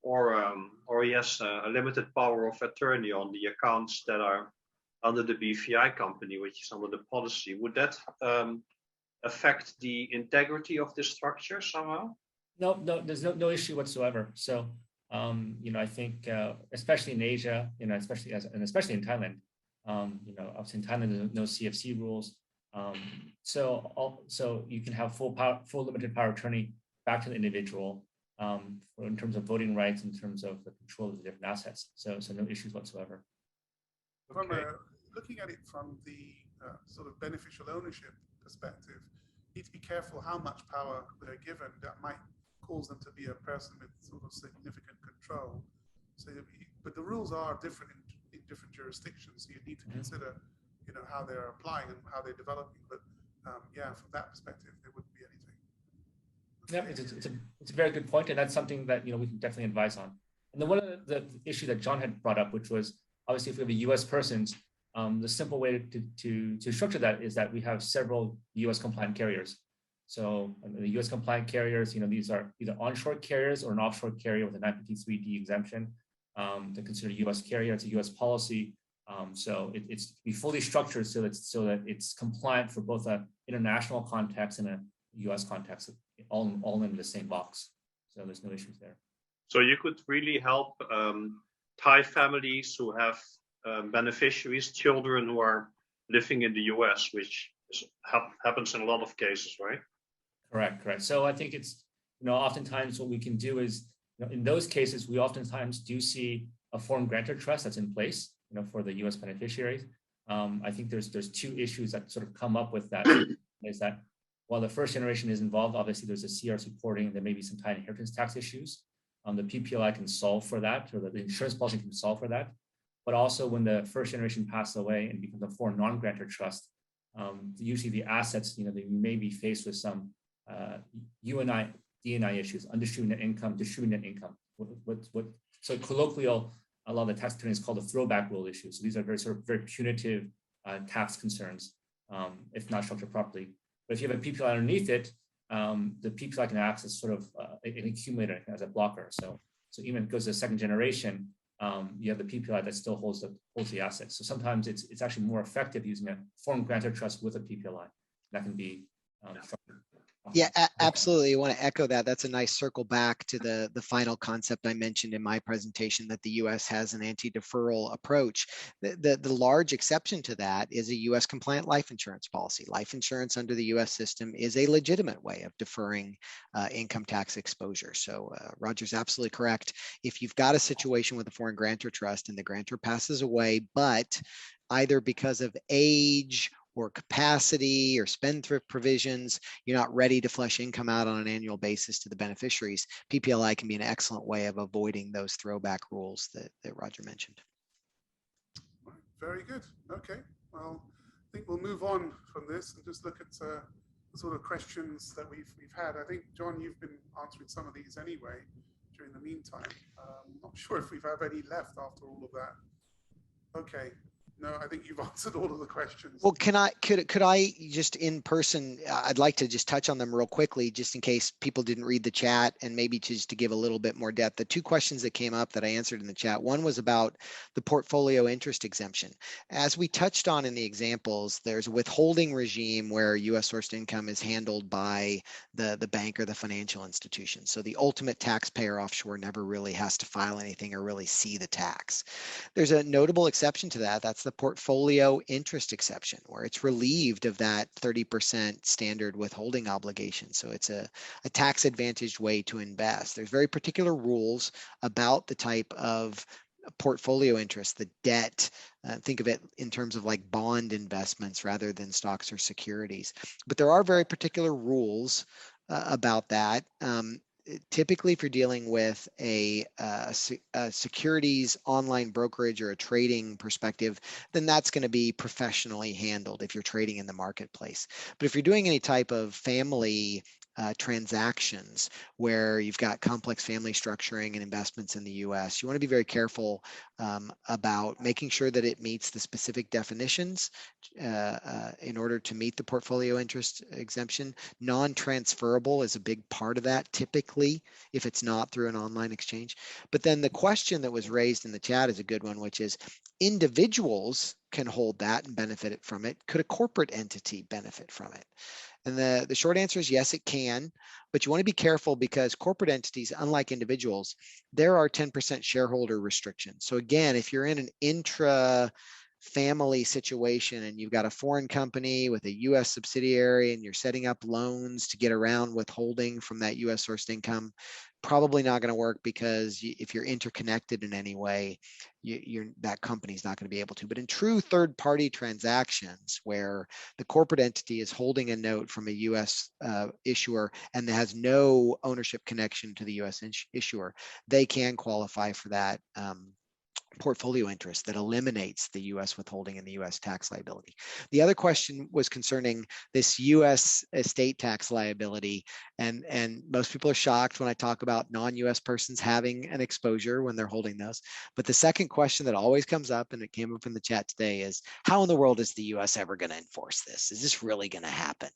or he has a limited power of attorney on the accounts that are under the BVI company, which is under the policy, would that affect the integrity of the structure somehow? No, there's no issue whatsoever. So, I think, especially in Asia, especially in Thailand, obviously in Thailand, there's no CFC rules. So you can have full limited power attorney back to the individual in terms of voting rights, in terms of the control of the different assets. So no issues whatsoever. From looking at it from the sort of beneficial ownership perspective, you need to be careful how much power they're given. That might cause them to be a person with sort of significant control. So, but the rules are different in different jurisdictions. So you need to consider, how they're applying and how they're developing. But from that perspective, there wouldn't be anything. Yeah, it's a very good point, and that's something that we can definitely advise on. And then one of the issue that John had brought up, which was obviously if we have a U.S. person The simple way to structure that is that we have several U.S. compliant carriers. So the U.S. compliant carriers, these are either onshore carriers or an offshore carrier with a 953D exemption. They're considered a U.S. carrier. It's a U.S. policy. So it's to be fully structured so that it's compliant for both an international context and a U.S. context, all in the same box. So there's no issues there. So you could really help Thai families who have beneficiaries, children who are living in the U.S., which happens in a lot of cases, right? Correct. So I think it's, oftentimes what we can do is, in those cases, we oftentimes do see a foreign grantor trust that's in place, for the U.S. beneficiaries. I think there's two issues that sort of come up with that. Is that while the first generation is involved, obviously there's a CRS reporting, there may be some Thai inheritance tax issues. The PPLI can solve for that, or the insurance policy can solve for that. But also when the first generation passes away and becomes a foreign non-grantor trust, usually the assets, they may be faced with some UNI, DNI issues, undistributed net income, distributed net income. So colloquial, a lot of the tax attorneys call the throwback rule issues. So these are very punitive tax concerns, if not structured properly. But if you have a PPLI underneath it, the PPLI can act as sort of an accumulator, as a blocker. So even if it goes to the second generation, you have the PPLI that still holds the assets. So sometimes it's actually more effective using a foreign grantor trust with a PPLI. That can be Yeah, absolutely. I want to echo that. That's a nice circle back to the final concept I mentioned in my presentation, that the U.S. has an anti-deferral approach. The large exception to that is a U.S. compliant life insurance policy. Life insurance under the U.S. system is a legitimate way of deferring income tax exposure. So Roger's absolutely correct. If you've got a situation with a foreign grantor trust and the grantor passes away, but either because of age or capacity or spendthrift provisions, you're not ready to flush income out on an annual basis to the beneficiaries, PPLI can be an excellent way of avoiding those throwback rules that Roger mentioned. Very good. Okay. Well, I think we'll move on from this and just look at the sort of questions that we've had. I think, John, you've been answering some of these anyway during the meantime. Not sure if we've have any left after all of that. Okay. No, I think you've answered all of the questions. Well, could I just in person, I'd like to just touch on them real quickly, just in case people didn't read the chat, and maybe just to give a little bit more depth. The two questions that came up that I answered in the chat, one was about the portfolio interest exemption. As we touched on in the examples, there's a withholding regime where U.S. sourced income is handled by the bank or the financial institution. So the ultimate taxpayer offshore never really has to file anything or really see the tax. There's a notable exception to that. That's the portfolio interest exception, where it's relieved of that 30% standard withholding obligation. So it's a tax advantaged way to invest. There's very particular rules about the type of portfolio interest, the debt. Think of it in terms of like bond investments rather than stocks or securities. But there are very particular rules about that. Typically, if you're dealing with a securities online brokerage or a trading perspective, then that's going to be professionally handled if you're trading in the marketplace. But if you're doing any type of family transactions where you've got complex family structuring and investments in the U.S., you want to be very careful about making sure that it meets the specific definitions in order to meet the portfolio interest exemption. Non-transferable is a big part of that, typically, if it's not through an online exchange. But then the question that was raised in the chat is a good one, which is individuals can hold that and benefit from it. Could a corporate entity benefit from it? And the short answer is yes, it can, but you want to be careful because corporate entities, unlike individuals, there are 10% shareholder restrictions. So again, if you're in an intra-family situation and you've got a foreign company with a U.S. subsidiary and you're setting up loans to get around withholding from that U.S. sourced income, probably not going to work because if you're interconnected in any way, that company's not going to be able to. But in true third-party transactions where the corporate entity is holding a note from a U.S. Issuer and has no ownership connection to the U.S. issuer, they can qualify for that portfolio interest that eliminates the U.S. withholding and the U.S. tax liability. The other question was concerning this U.S. estate tax liability, and most people are shocked when I talk about non-U.S. persons having an exposure when they're holding those. But the second question that always comes up, and it came up in the chat today, is how in the world is the U.S. ever going to enforce this? Is this really going to happen?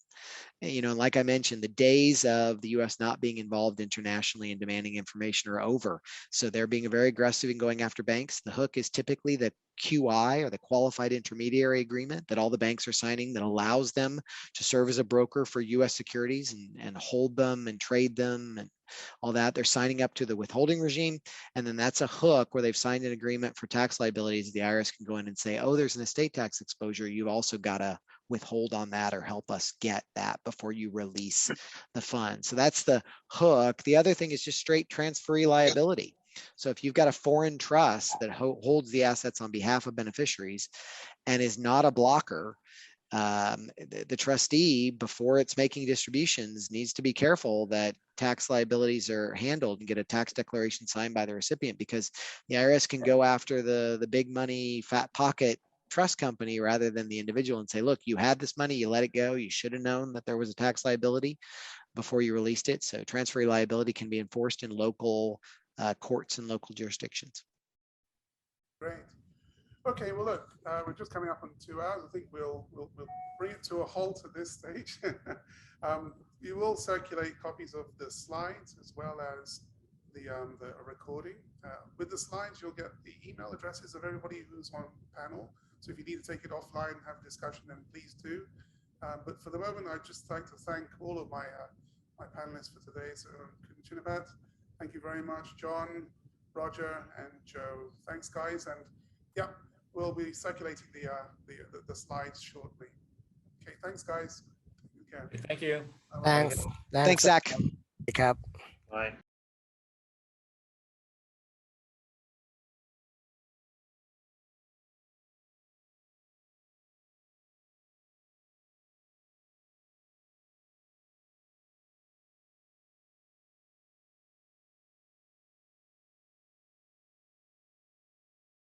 You know, like I mentioned, the days of the U.S. not being involved internationally and demanding information are over. So they're being very aggressive in going after banks. The hook is typically the QI, or the qualified intermediary agreement, that all the banks are signing that allows them to serve as a broker for U.S. securities and hold them and trade them and all that. They're signing up to the withholding regime. And then that's a hook where they've signed an agreement for tax liabilities. The IRS can go in and say, oh, there's an estate tax exposure. You've also got to withhold on that or help us get that before you release the fund. So that's the hook. The other thing is just straight transferee liability. So if you've got a foreign trust that holds the assets on behalf of beneficiaries and is not a blocker, the trustee, before it's making distributions, needs to be careful that tax liabilities are handled and get a tax declaration signed by the recipient, because the IRS can go after the big money, fat pocket trust company rather than the individual and say, look, you had this money, you let it go, you should have known that there was a tax liability before you released it. So transferee liability can be enforced in local courts and local jurisdictions. Great. Okay, well, look, we're just coming up on 2 hours. I think we'll bring it to a halt at this stage. You will circulate copies of the slides as well as the recording. With the slides, you'll get the email addresses of everybody who's on panel. So if you need to take it offline and have a discussion, then please do. But for the moment, I'd just like to thank all of my panelists for today's Kunchinabat. Thank you very much, John, Roger, and Joe. Thanks, guys. And yeah, we'll be circulating the slides shortly. Okay, thanks, guys. Thank you. Thanks. Thanks, Zach. Bye. Bye.